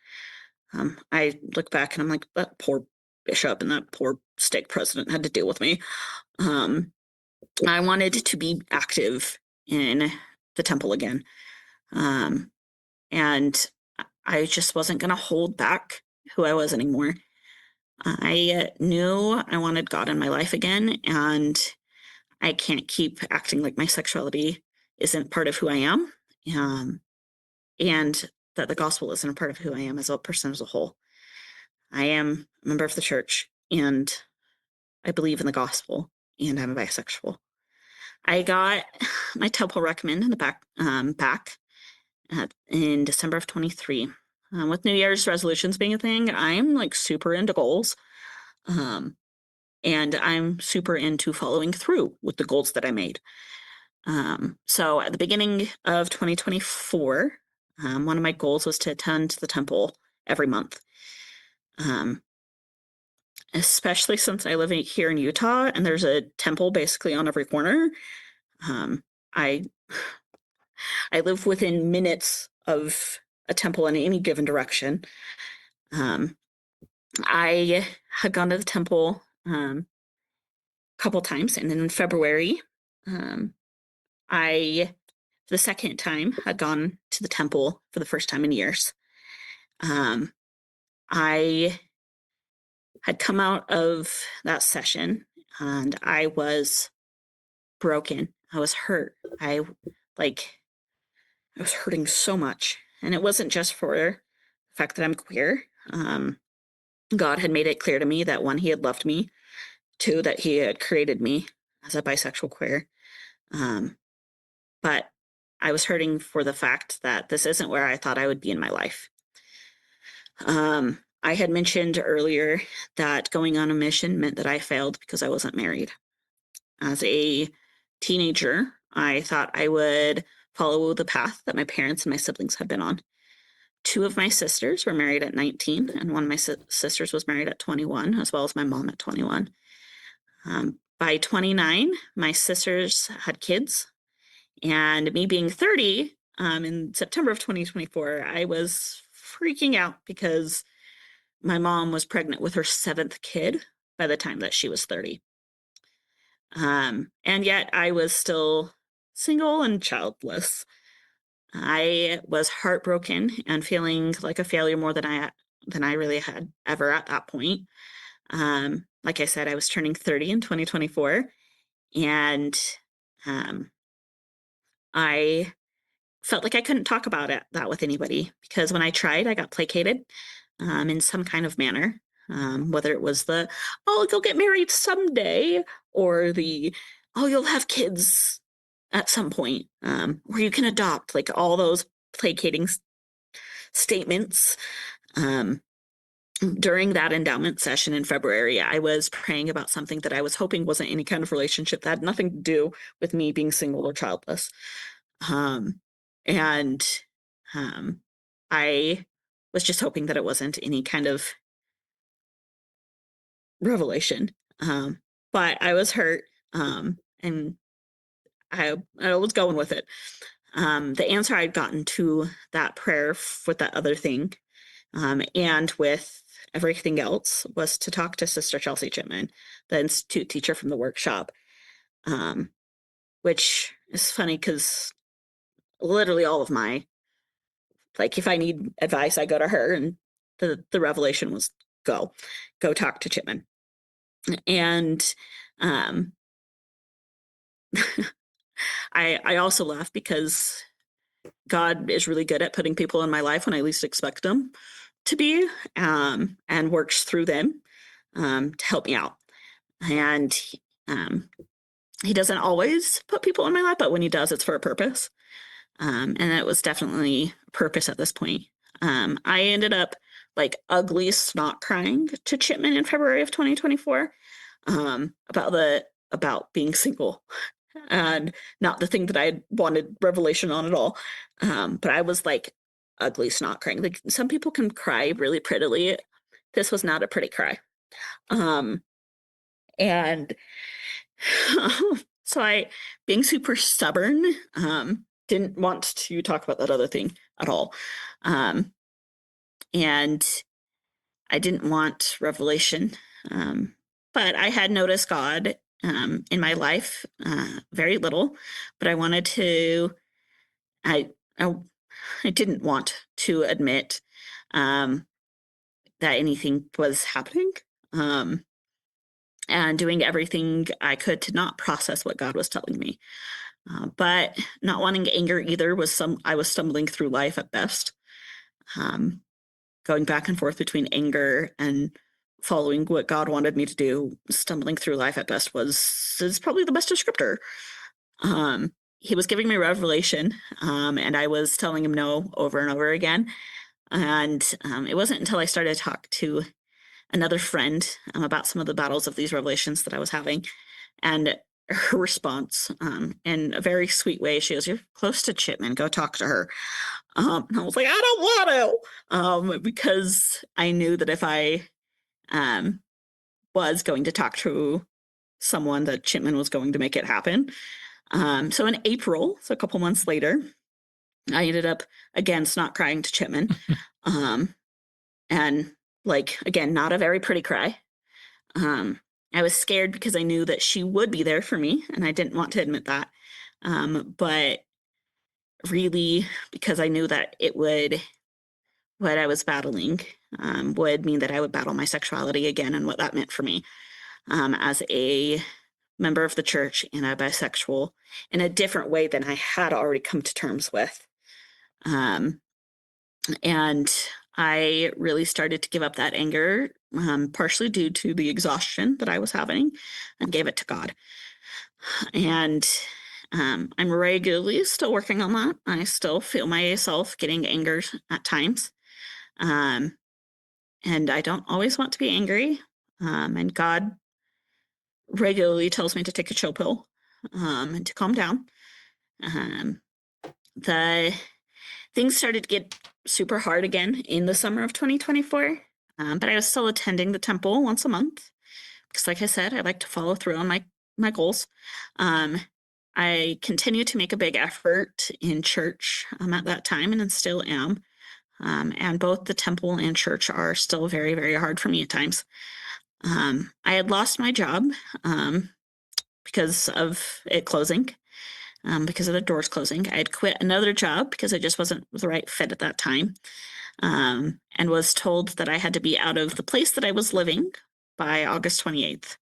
I look back and I'm like, that poor bishop and that poor stake president had to deal with me. I wanted to be active in the temple again. And I just wasn't going to hold back who I was anymore. I knew I wanted God in my life again, and I can't keep acting like my sexuality isn't part of who I am, and that the gospel isn't a part of who I am as a person as a whole. I am a member of the church, and I believe in the gospel, and I'm a bisexual. I got my temple recommend in the back in December of 23. With New Year's resolutions being a thing, I'm like super into goals. And I'm super into following through with the goals that I made. So at the beginning of 2024, one of my goals was to attend the temple every month. Especially since I live here in Utah and there's a temple basically on every corner. I live within minutes of a temple in any given direction. I had gone to the temple couple times. And then in February, I, for the second time, had gone to the temple for the first time in years. I had come out of that session and I was broken. I was hurt. I was hurting so much. And it wasn't just for the fact that I'm queer. God had made it clear to me that one, he had loved me, two, that he had created me as a bisexual queer. But I was hurting for the fact that this isn't where I thought I would be in my life. I had mentioned earlier that going on a mission meant that I failed because I wasn't married. As a teenager, I thought I would follow the path that my parents and my siblings had been on. Two of my sisters were married at 19, and one of my sisters was married at 21, as well as my mom at 21. By 29, my sisters had kids, and me being 30, in September of 2024, I was freaking out because my mom was pregnant with her 7th kid by the time that she was 30. And yet I was still single and childless. I was heartbroken and feeling like a failure more than I really had ever at that point. Like I said, I was turning 30 in 2024, and I felt like I couldn't talk about that with anybody, because when I tried, I got placated in some kind of manner, whether it was the, oh, you'll get married someday, or the, oh, you'll have kids at some point, or you can adopt, like all those placating statements. During that endowment session in February, I was praying about something that I was hoping wasn't any kind of relationship that had nothing to do with me being single or childless. And I was just hoping that it wasn't any kind of revelation. But I was hurt, and I was going with it. The answer I'd gotten to that prayer with that other thing, and with everything else, was to talk to Sister Chelsea Chipman, the institute teacher from the workshop, which is funny because literally all of my, like, if I need advice, I go to her, and the revelation was go talk to Chipman. And I also laugh because God is really good at putting people in my life when I least expect them to be, and works through them to help me out. And he doesn't always put people in my life, but when he does, it's for a purpose. And it was definitely purpose at this point. I ended up like ugly snot crying to Chipman in February of 2024 about being single, and not the thing that I had wanted revelation on at all. But I was like ugly snot crying. Like, some people can cry really prettily. This was not a pretty cry. And so I, being super stubborn, didn't want to talk about that other thing at all. And I didn't want revelation. But I had noticed God in my life very little, but I wanted to, I didn't want to admit that anything was happening, and doing everything I could to not process what God was telling me. But not wanting anger either I was stumbling through life at best. Going back and forth between anger and following what God wanted me to do, stumbling through life at best is probably the best descriptor. He was giving me revelation, and I was telling him no over and over again. And it wasn't until I started to talk to another friend about some of the battles of these revelations that I was having, and her response, in a very sweet way, she goes, "You're close to Chipman, go talk to her." And I was like, I don't want to, because I knew that if I was going to talk to someone, that Chipman was going to make it happen. So in April, so a couple months later, I ended up again snot crying to Chipman, and like, again, not a very pretty cry. I was scared because I knew that she would be there for me, and I didn't want to admit that. But really, because I knew that what I was battling would mean that I would battle my sexuality again and what that meant for me as a member of the church and a bisexual in a different way than I had already come to terms with. Um, and I really started to give up that anger, partially due to the exhaustion that I was having, and gave it to God. And I'm regularly still working on that. I still feel myself getting anger at times. Um, and I don't always want to be angry. And God regularly tells me to take a chill pill and to calm down. Um, the things started to get super hard again in the summer of 2024, but I was still attending the temple once a month because, like I said, I like to follow through on my goals. I continued to make a big effort in church at that time, and still am. And both the temple and church are still very, very hard for me at times. I had lost my job because of it closing, because of the doors closing. I had quit another job because I just wasn't the right fit at that time, and was told that I had to be out of the place that I was living by August 28th.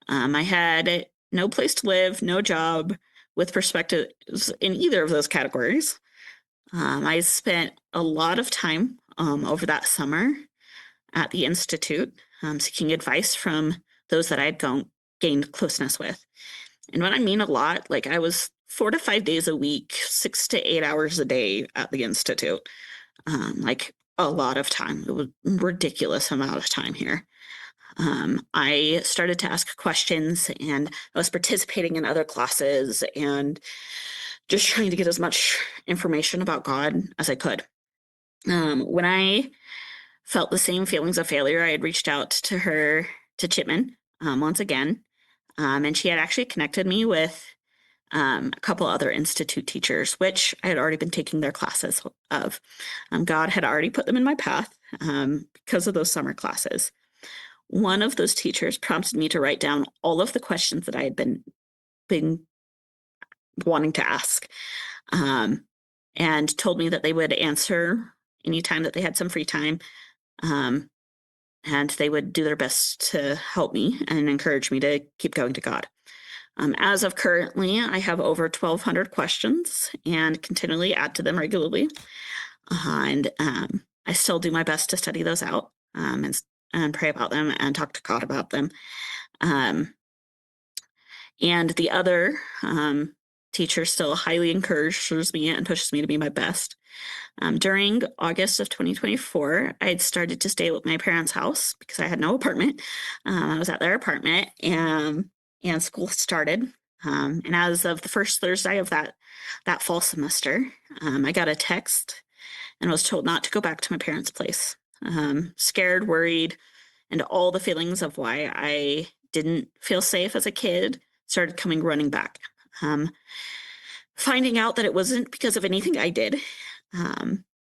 I had no place to live, no job with perspectives in either of those categories. I spent a lot of time over that summer at the Institute seeking advice from those that I'd gained closeness with. And when I mean a lot, like I was 4 to 5 days a week, 6 to 8 hours a day at the Institute, like a lot of time. It was a ridiculous amount of time here. I started to ask questions, and I was participating in other classes and just trying to get as much information about God as I could. When I felt the same feelings of failure, I had reached out to Chipman once again, and she had actually connected me with a couple other institute teachers, which I had already been taking their classes of. God had already put them in my path because of those summer classes. One of those teachers prompted me to write down all of the questions that I had been wanting to ask, and told me that they would answer anytime that they had some free time, and they would do their best to help me and encourage me to keep going to God. As of currently, I have over 1,200 questions and continually add to them regularly. And I still do my best to study those out and pray about them and talk to God about them. And the other teacher still highly encourages me and pushes me to be my best. During August of 2024, I had started to stay at my parents' house because I had no apartment. I was at their apartment, and school started. And as of the first Thursday of that fall semester, I got a text and was told not to go back to my parents' place. Scared, worried, and all the feelings of why I didn't feel safe as a kid started coming running back. Finding out that it wasn't because of anything I did,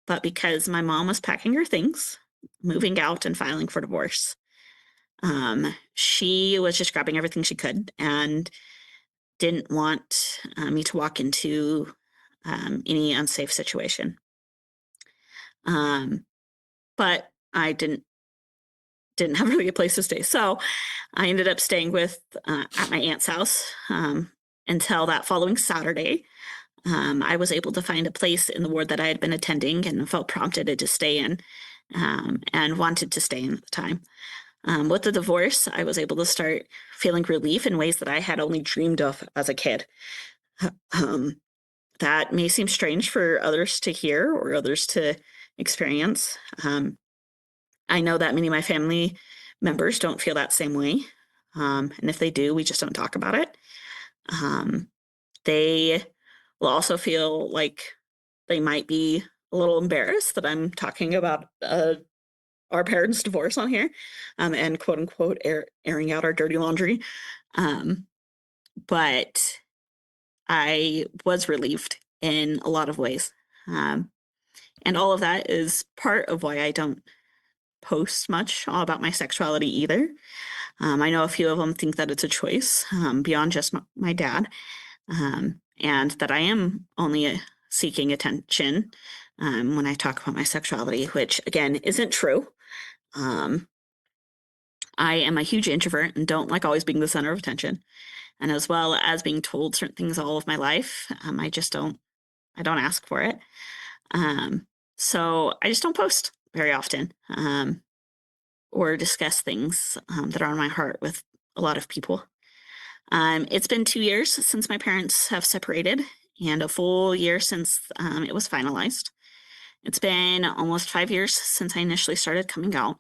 but because my mom was packing her things, moving out, and filing for divorce. She was just grabbing everything she could and didn't want me to walk into any unsafe situation. But I didn't have really a place to stay. So I ended up staying at my aunt's house until that following Saturday. I was able to find a place in the ward that I had been attending and felt prompted to stay in, and wanted to stay in at the time. With the divorce, I was able to start feeling relief in ways that I had only dreamed of as a kid. That may seem strange for others to hear or others to experience. I know that many of my family members don't feel that same way. And if they do, we just don't talk about it. They will also feel like they might be a little embarrassed that I'm talking about our parents' divorce on here, and quote unquote airing out our dirty laundry. But I was relieved in a lot of ways. And all of that is part of why I don't post much about my sexuality either. I know a few of them think that it's a choice beyond just my dad, and that I am only seeking attention when I talk about my sexuality, which again isn't true. Um, I am a huge introvert and don't like always being the center of attention. And as well as being told certain things all of my life, I don't ask for it. Um, so I just don't post very often or discuss things that are on my heart with a lot of people. It's been 2 years since my parents have separated and a full year since it was finalized. It's been almost 5 years since I initially started coming out.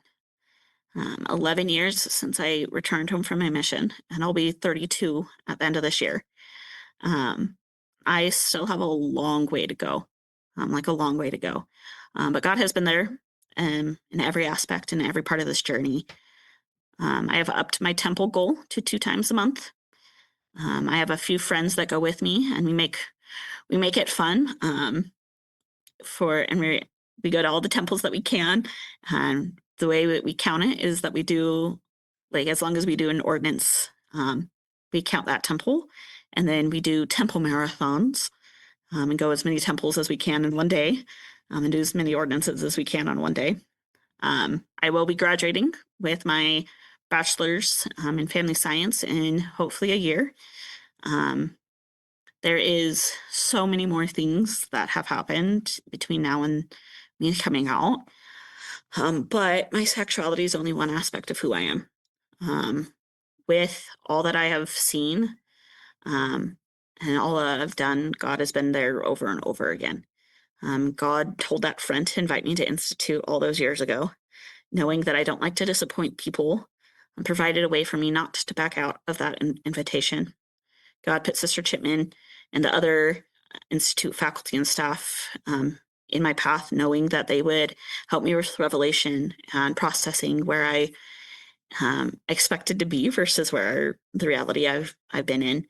11 years since I returned home from my mission, and I'll be 32 at the end of this year. Um, I still have a long way to go, like a long way to go. But God has been there in every aspect and every part of this journey. I have upped my temple goal to 2 times a month. I have a few friends that go with me, and we make it fun. We go to all the temples that we can, and the way we count it is that we do, like, as long as we do an ordinance, we count that temple, and then we do temple marathons, and go as many temples as we can in one day, and do as many ordinances as we can on one day. I will be graduating with my bachelor's in family science in hopefully a year. There is so many more things that have happened between now and me coming out. But my sexuality is only one aspect of who I am. With all that I have seen, and all that I've done, God has been there over and over again. God told that friend to invite me to Institute all those years ago, knowing that I don't like to disappoint people, and provided a way for me not to back out of that invitation. God put Sister Chipman and the other Institute faculty and staff in my path, knowing that they would help me with revelation and processing where I expected to be versus where the reality I've been in.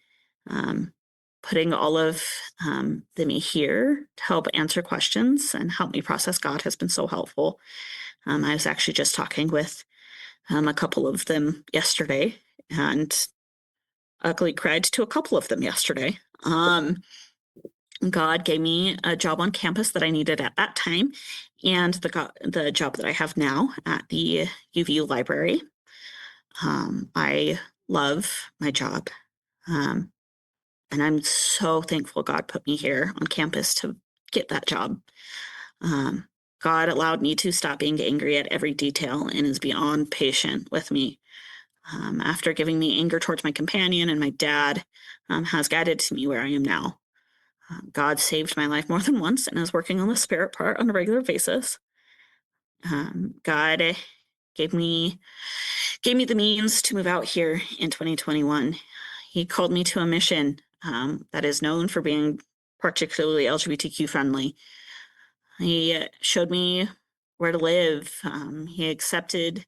Putting all of them here to help answer questions and help me process God has been so helpful. I was actually just talking with a couple of them yesterday, and ugly cried to a couple of them yesterday. God gave me a job on campus that I needed at that time, and the job that I have now at the UVU library. I love my job, and I'm so thankful God put me here on campus to get that job. God allowed me to stop being angry at every detail and is beyond patient with me. After giving me anger towards my companion and my dad, has guided to me where I am now. God saved my life more than once and is working on the spirit part on a regular basis. God gave me the means to move out here in 2021. He called me to a mission that is known for being particularly LGBTQ friendly. He showed me where to live. He accepted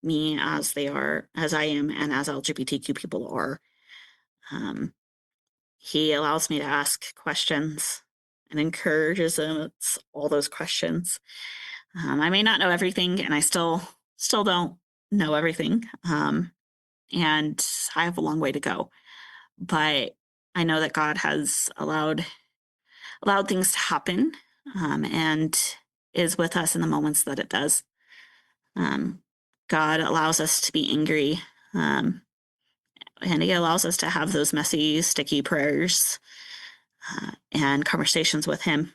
me as I am, and as LGBTQ people are. He allows me to ask questions and encourages all those questions. I may not know everything, and I still don't know everything. And I have a long way to go. But I know that God has allowed things to happen, and is with us in the moments that it does. God allows us to be angry, and He allows us to have those messy, sticky prayers and conversations with Him.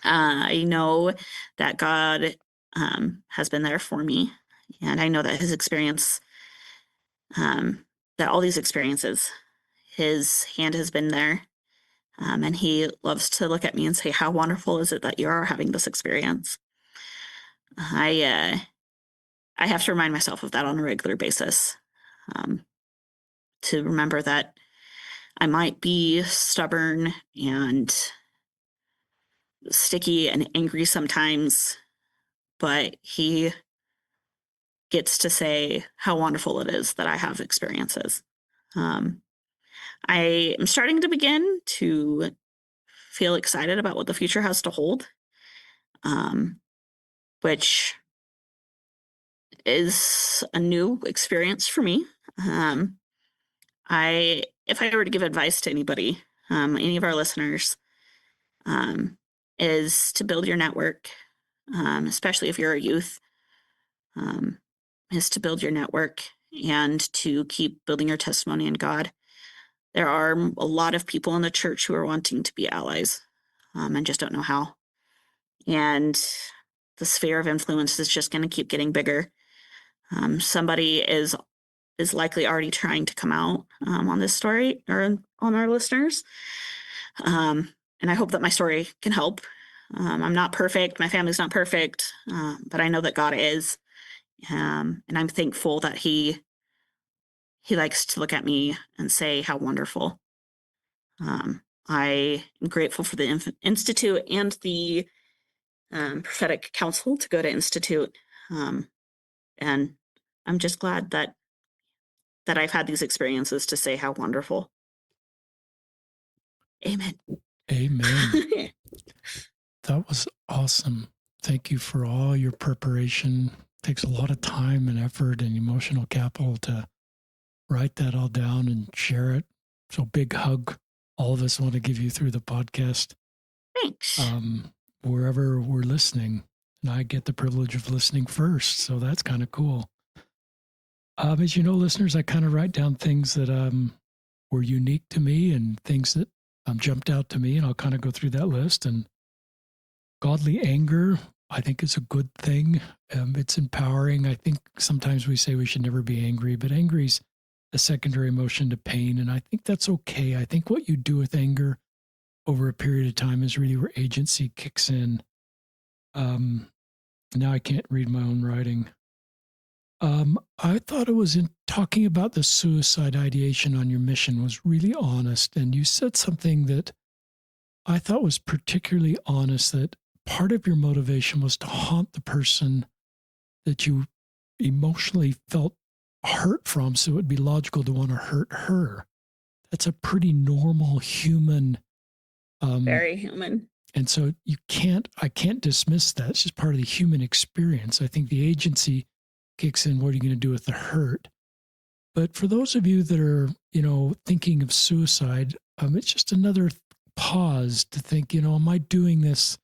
I know that God has been there for me, and I know that that all these experiences, His hand has been there, and He loves to look at me and say, "How wonderful is it that you are having this experience?" I have to remind myself of that on a regular basis, to remember that I might be stubborn and sticky and angry sometimes, but He gets to say how wonderful it is that I have experiences. I am starting to begin to feel excited about what the future has to hold, which is a new experience for me. If I were to give advice to anybody, any of our listeners, um, is to build your network, especially if you're a youth, um, is to build your network and to keep building your testimony in God. There are a lot of people in the church who are wanting to be allies, and just don't know how. And the sphere of influence is just going to keep getting bigger. Somebody is likely already trying to come out on this story or on our listeners. And I hope that my story can help. I'm not perfect. My family's not perfect, but I know that God is. And I'm thankful that he likes to look at me and say how wonderful. I am grateful for the Institute and the prophetic council to go to Institute. And I'm just glad that I've had these experiences to say how wonderful. Amen. Amen. That was awesome. Thank you for all your preparation. It takes a lot of time and effort and emotional capital to write that all down and share it. So big hug. All of us want to give you through the podcast. Thanks. Wherever we're listening. And I get the privilege of listening first. So that's kind of cool. As you know, listeners, I kind of write down things that were unique to me and things that jumped out to me. And I'll kind of go through that list. And godly anger, I think, is a good thing. It's empowering. I think sometimes we say we should never be angry, but angry is a secondary emotion to pain. And I think that's okay. I think what you do with anger over a period of time is really where agency kicks in. Now I can't read my own writing. I thought it was in talking about the suicide ideation on your mission was really honest. And you said something that I thought was particularly honest, that part of your motivation was to haunt the person that you emotionally felt hurt from. So it would be logical to want to hurt her. That's a pretty normal human. Very human. And so I can't dismiss that. It's just part of the human experience. I think the agency kicks in. What are you going to do with the hurt? But for those of you that are, thinking of suicide, it's just another pause to think, am I doing this?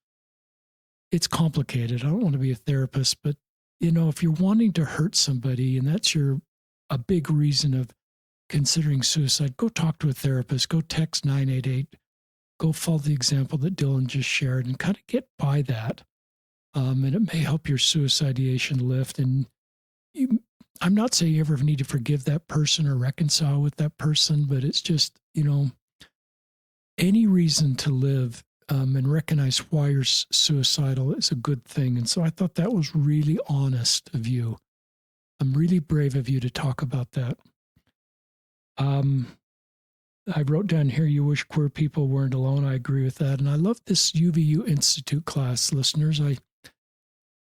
It's complicated. I don't want to be a therapist, but, if you're wanting to hurt somebody and that's a big reason of considering suicide, go talk to a therapist, go text 988, go follow the example that Dilyn just shared and kind of get by that. And it may help your suicidation lift. And I'm not saying you ever need to forgive that person or reconcile with that person, but it's just, any reason to live and recognize why you're suicidal is a good thing. And so I thought that was really honest of you. I'm really brave of you to talk about that. I wrote down here, you wish queer people weren't alone. I agree with that. And I love this UVU Institute class, listeners.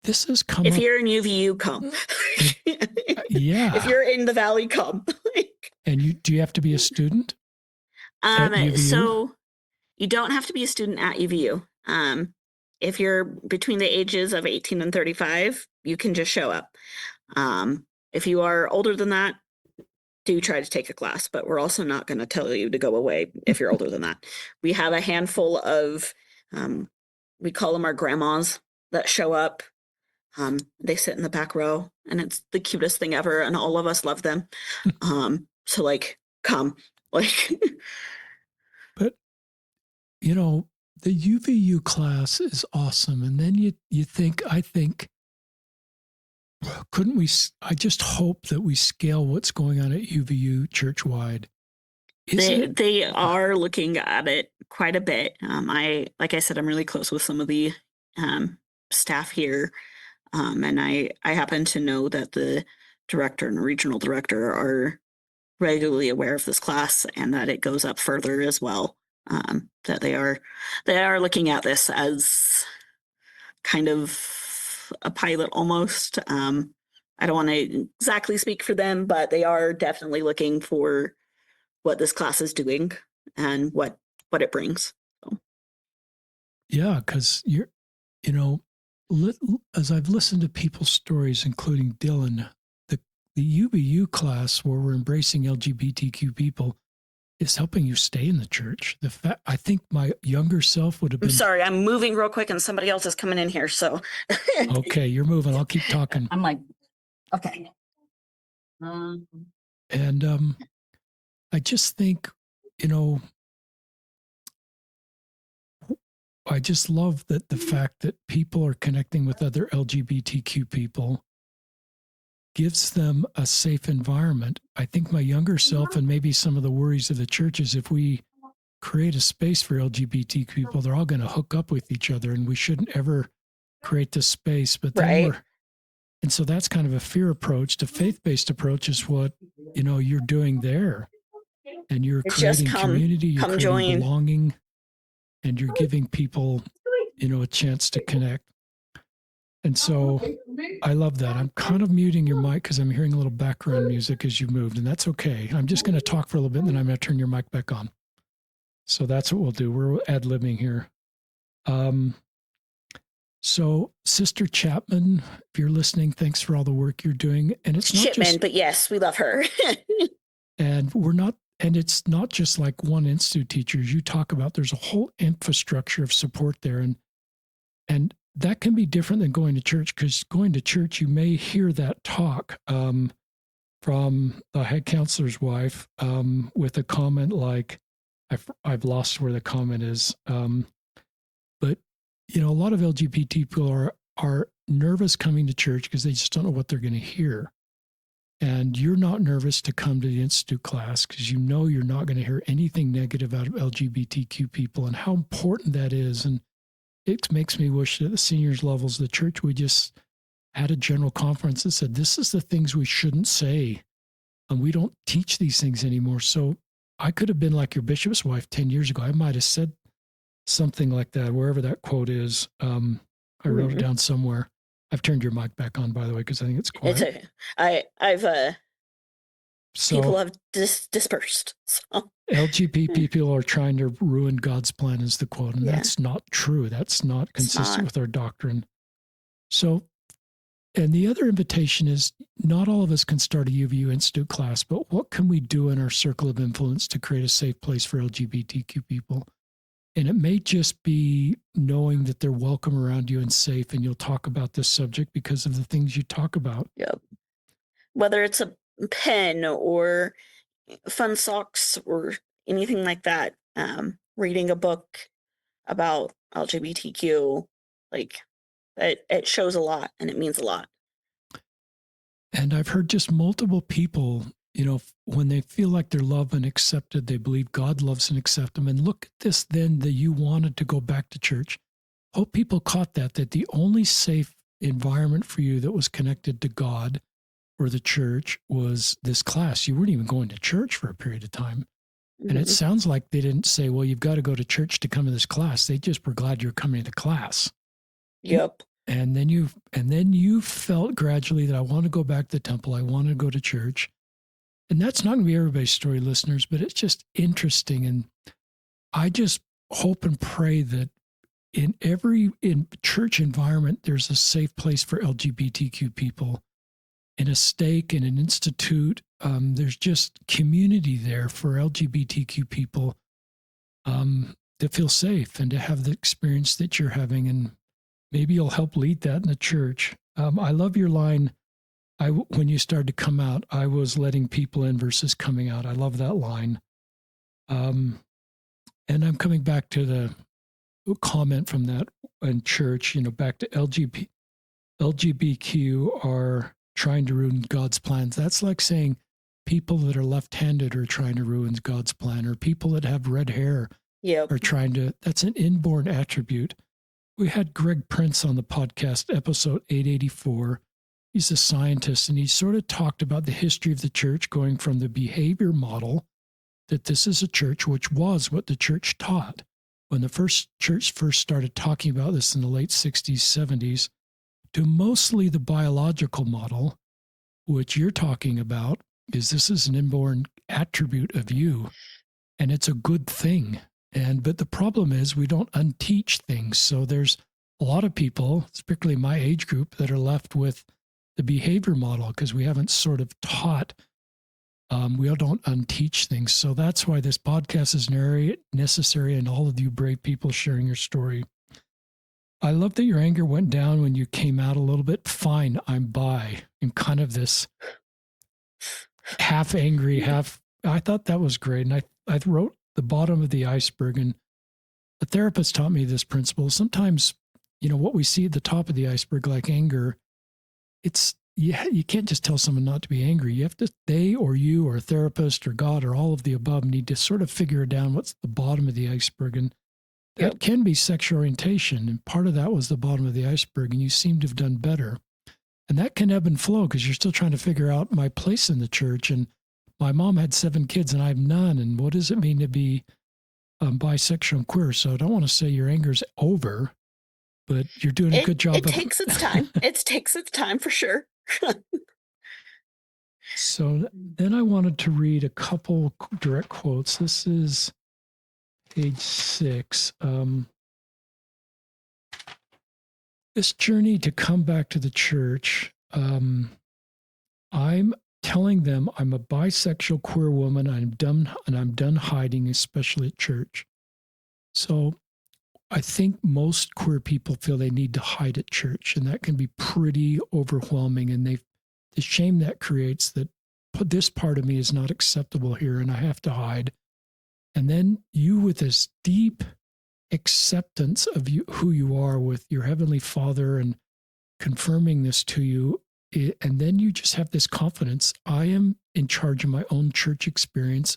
This has come If up. you're in UVU, come. Yeah. If you're in the Valley, come. And do you have to be a student? At UVU? So you don't have to be a student at UVU. If you're between the ages of 18 and 35, you can just show up. If you are older than that, do try to take a class, but we're also not going to tell you to go away if you're older than that. We have a handful of, we call them our grandmas that show up. They sit in the back row and it's the cutest thing ever. And all of us love them. So come, But, the UVU class is awesome. And then I think, couldn't we, I just hope that we scale what's going on at UVU church-wide. They are looking at it quite a bit. Like I said, I'm really close with some of the staff here. And I happen to know that the director and regional director are regularly aware of this class and that it goes up further as well. That they are looking at this as kind of a pilot almost. I don't want to exactly speak for them, but they are definitely looking for what this class is doing and what it brings. So. Yeah, because as I've listened to people's stories, including Dilyn, the UVU class where we're embracing LGBTQ people is helping you stay in the church. I think my younger self would have been. I'm sorry, I'm moving real quick and somebody else is coming in here. So. Okay, you're moving. I'll keep talking. I'm like, okay. And I just think, I just love that the fact that people are connecting with other LGBTQ people gives them a safe environment. I think my younger self and maybe some of the worries of the church is if we create a space for LGBT people, they're all going to hook up with each other and we shouldn't ever create this space. But then and so that's kind of a fear approach. The faith-based approach is what, you're doing there. And you're creating community, you're creating belonging, and you're giving people, a chance to connect. And so I love that. I'm kind of muting your mic because I'm hearing a little background music as you moved, and that's okay. I'm just going to talk for a little bit, and then I'm going to turn your mic back on. So that's what we'll do. We're ad-libbing here. So Sister Chapman, if you're listening, thanks for all the work you're doing. And it's not Shipman, but yes, we love her. And it's not just like one institute teachers. You talk about there's a whole infrastructure of support there. And that can be different than going to church, because going to church, you may hear that talk from the head counselor's wife with a comment like, I've lost where the comment is. But, a lot of LGBT people are nervous coming to church because they just don't know what they're going to hear. And you're not nervous to come to the institute class because you're not going to hear anything negative out of LGBTQ people and how important that is. And it makes me wish that at the seniors levels of the church, we just had a general conference that said, this is the things we shouldn't say. And we don't teach these things anymore. So I could have been like your bishop's wife 10 years ago. I might have said something like that, wherever that quote is. I wrote it down somewhere. I've turned your mic back on, by the way, because I think it's quiet. It's people have dispersed. So. LGBT people are trying to ruin God's plan is the quote, and that's not true. That's not consistent with our doctrine. So, and the other invitation is not all of us can start a UVU Institute class, but what can we do in our circle of influence to create a safe place for LGBTQ people? And it may just be knowing that they're welcome around you and safe, and you'll talk about this subject because of the things you talk about. Yep. Whether it's a pen or fun socks or anything like that, reading a book about LGBTQ, like it shows a lot and it means a lot. And I've heard just multiple people, when they feel like they're loved and accepted, they believe God loves and accepts them. And look at this then, that you wanted to go back to church. Hope people caught that the only safe environment for you that was connected to God or the church was this class. You weren't even going to church for a period of time. Mm-hmm. And it sounds like they didn't say, well, you've got to go to church to come to this class. They just were glad you're coming to class. Yep. And then you felt gradually that I want to go back to the temple. I want to go to church. And that's not going to be everybody's story, listeners, but it's just interesting. And I just hope and pray that in church environment, there's a safe place for LGBTQ people. In a stake, in an institute, there's just community there for LGBTQ people to feel safe and to have the experience that you're having. And maybe you'll help lead that in the church. I love your line. When you started to come out, I was letting people in versus coming out. I love that line. And I'm coming back to the comment from that in church, back to LGBTQ are trying to ruin God's plans. That's like saying people that are left-handed are trying to ruin God's plan, or people that have red hair are trying to, that's an inborn attribute. We had Greg Prince on the podcast, episode 884. He's a scientist, and he sort of talked about the history of the church going from the behavior model that this is a church, which was what the church taught. When the church first started talking about this in the late 60s, 70s, to mostly the biological model, which you're talking about, is this is an inborn attribute of you, and it's a good thing. But the problem is we don't unteach things. So there's a lot of people, particularly my age group, that are left with the behavior model because we haven't sort of taught. We don't unteach things. So that's why this podcast is necessary, and all of you brave people sharing your story. I love that your anger went down when you came out a little bit. Fine, I'm bi. And kind of this half angry, half. I thought that was great. And I wrote the bottom of the iceberg. And a therapist taught me this principle. Sometimes, what we see at the top of the iceberg, like anger, you can't just tell someone not to be angry. You have to, they or you or a therapist or God or all of the above need to sort of figure down what's the bottom of the iceberg. And that can be sexual orientation. And part of that was the bottom of the iceberg. And you seem to have done better. And that can ebb and flow because you're still trying to figure out my place in the church. And my mom had 7 kids and I have none. And what does it mean to be bisexual and queer? So I don't want to say your anger's over, but you're doing a good job. It takes its time. It takes its time for sure. So then I wanted to read a couple direct quotes. This is page 6. This journey to come back to the church, I'm telling them I'm a bisexual queer woman. I'm done hiding, especially at church. So I think most queer people feel they need to hide at church, and that can be pretty overwhelming. And the shame that creates that this part of me is not acceptable here, and I have to hide. And then you, with this deep acceptance of who you are with your Heavenly Father and confirming this to you, and then you just have this confidence. I am in charge of my own church experience,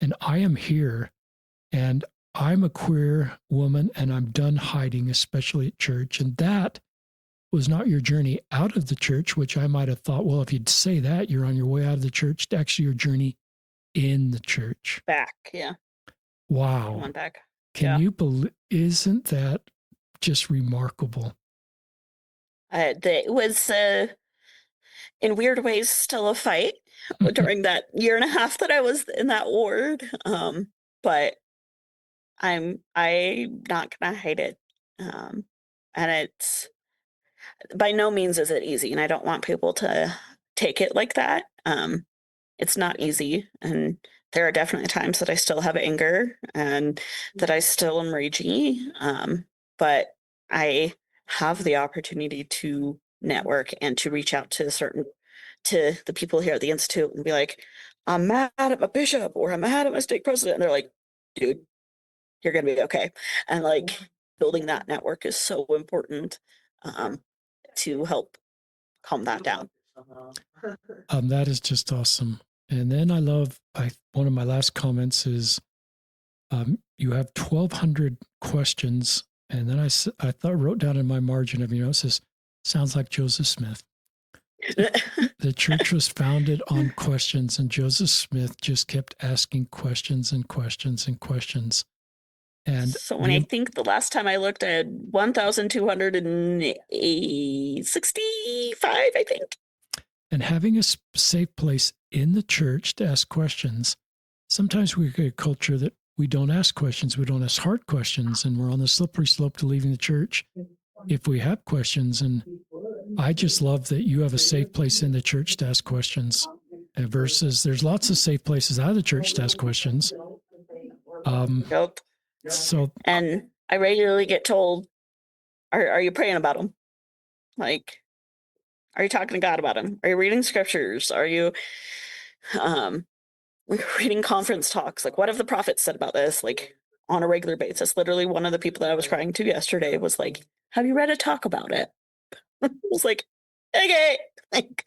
and I am here, and I'm a queer woman, and I'm done hiding, especially at church. And that was not your journey out of the church, which I might have thought, well, if you'd say that, you're on your way out of the church. It's actually your journey in the church. Back, yeah. Wow. Going back. Can you believe, isn't that just remarkable? It was, in weird ways, still a fight during that year and a half that I was in that ward. But I'm not gonna hide it. And it's by no means is it easy, and I don't want people to take it like that. It's not easy, and there are definitely times that I still have anger and that I still am ragey. But I have the opportunity to network and to reach out to the people here at the Institute and be like, I'm mad at my bishop or I'm mad at my stake president. And they're like, dude, you're going to be okay. And like building that network is so important to help calm that down. That is just awesome. And then one of my last comments is you have 1,200 questions. And then I wrote down in my margin of, it says, sounds like Joseph Smith. The church was founded on questions, and Joseph Smith just kept asking questions and questions and questions. And so when I think the last time I looked at 1,265, I think. And having a safe place in the church to ask questions. Sometimes we get a culture that we don't ask questions. We don't ask hard questions, and we're on the slippery slope to leaving the church if we have questions. And I just love that you have a safe place in the church to ask questions versus there's lots of safe places out of the church to ask questions. Yep. So, and I regularly get told, are you praying about them? Like, are you talking to God about them? Are you reading scriptures? Are you reading conference talks? Like, what have the prophets said about this? Like, on a regular basis. Literally, one of the people that I was crying to yesterday was like, have you read a talk about it? I was like, okay. Like,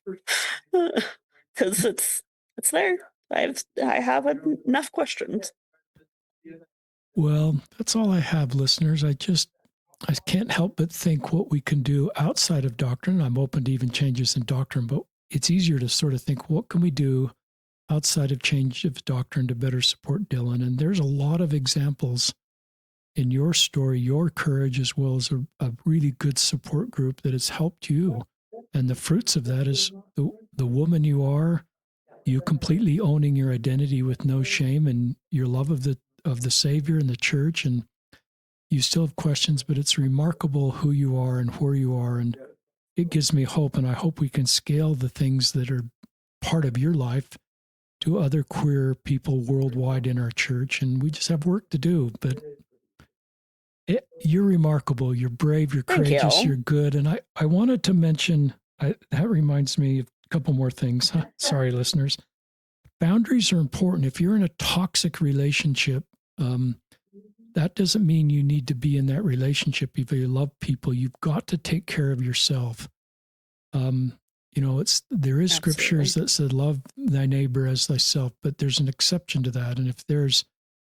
because it's there. I have enough questions. Well, that's all I have, listeners. I can't help but think what we can do outside of doctrine. I'm open to even changes in doctrine, but it's easier to sort of think, what can we do outside of change of doctrine to better support Dilyn? And there's a lot of examples in your story, your courage, as well as a really good support group that has helped you. And the fruits of that is the woman you are, you completely owning your identity with no shame, and your love of the Savior and the church. And you still have questions, but it's remarkable who you are and where you are. And it gives me hope. And I hope we can scale the things that are part of your life to other queer people worldwide in our church. And we just have work to do. But you're remarkable. You're brave. You're courageous. You're good. And I wanted to mention, that reminds me of a couple more things. Sorry, listeners. Boundaries are important. If you're in a toxic relationship, that doesn't mean you need to be in that relationship. If you love people, you've got to take care of yourself. There is scriptures that said, love thy neighbor as thyself, but there's an exception to that. And if there's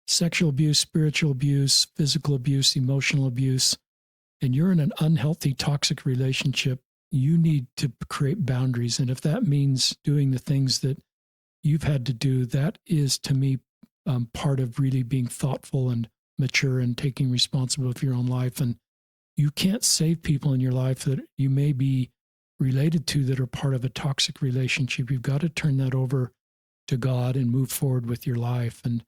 sexual abuse, spiritual abuse, physical abuse, emotional abuse, and you're in an unhealthy, toxic relationship, you need to create boundaries. And if that means doing the things that you've had to do, that is, to me, part of really being thoughtful and mature and taking responsibility for your own life. And you can't save people in your life that you may be related to that are part of a toxic relationship. You've got to turn that over to God and move forward with your life. And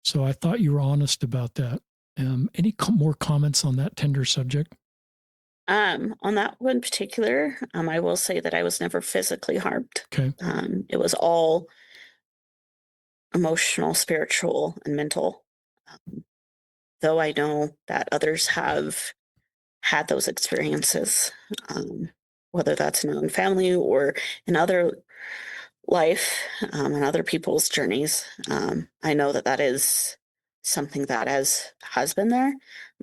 so I thought you were honest about that. Any more comments on that tender subject? On that one particular, I will say that I was never physically harmed. Okay. It was all emotional, spiritual, and mental. Though I know that others have had those experiences, whether that's in their own family or in other life and other people's journeys. I know that is something that has been there.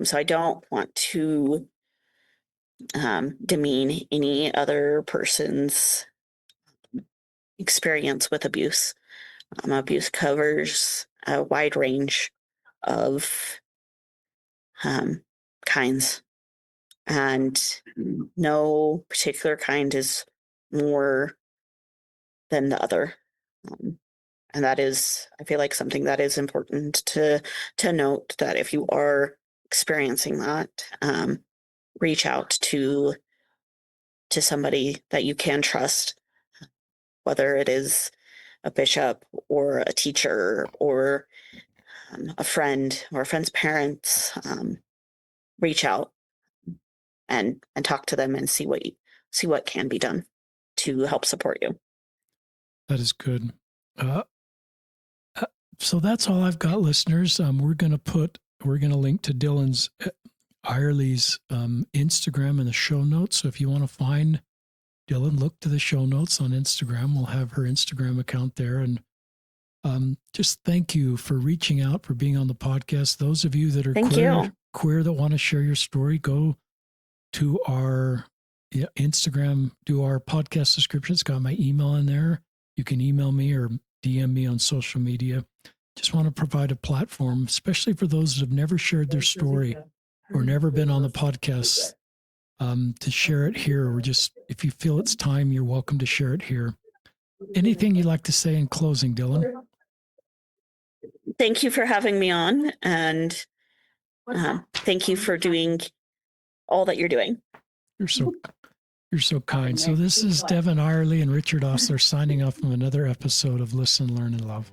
So I don't want to demean any other person's experience with abuse. Abuse covers a wide range of kinds, and no particular kind is more than the other. And that is, I feel like, something that is important to note, that if you are experiencing that, reach out to somebody that you can trust, whether it is a bishop or a teacher or a friend or a friend's parents. Reach out and talk to them and see what can be done to help support you. That is good. So that's all I've got, listeners. We're going to link to Dilyn Eyerly's Instagram in the show notes. So if you want to find Dilyn, look to the show notes on Instagram. We'll have her Instagram account there. And just thank you for reaching out, for being on the podcast. Those of you that are queer that want to share your story, go to our Instagram, do our podcast description. It's got my email in there. You can email me or DM me on social media. Just want to provide a platform, especially for those that have never shared their story or never been on the podcast, to share it here. Or just, if you feel it's time, you're welcome to share it here. Anything you'd like to say in closing, Dilyn? Thank you for having me on, and thank you for doing all that you're doing. You're so kind. So this is Dilyn Eyerly and Richard Osler signing off from another episode of Listen, Learn, and Love.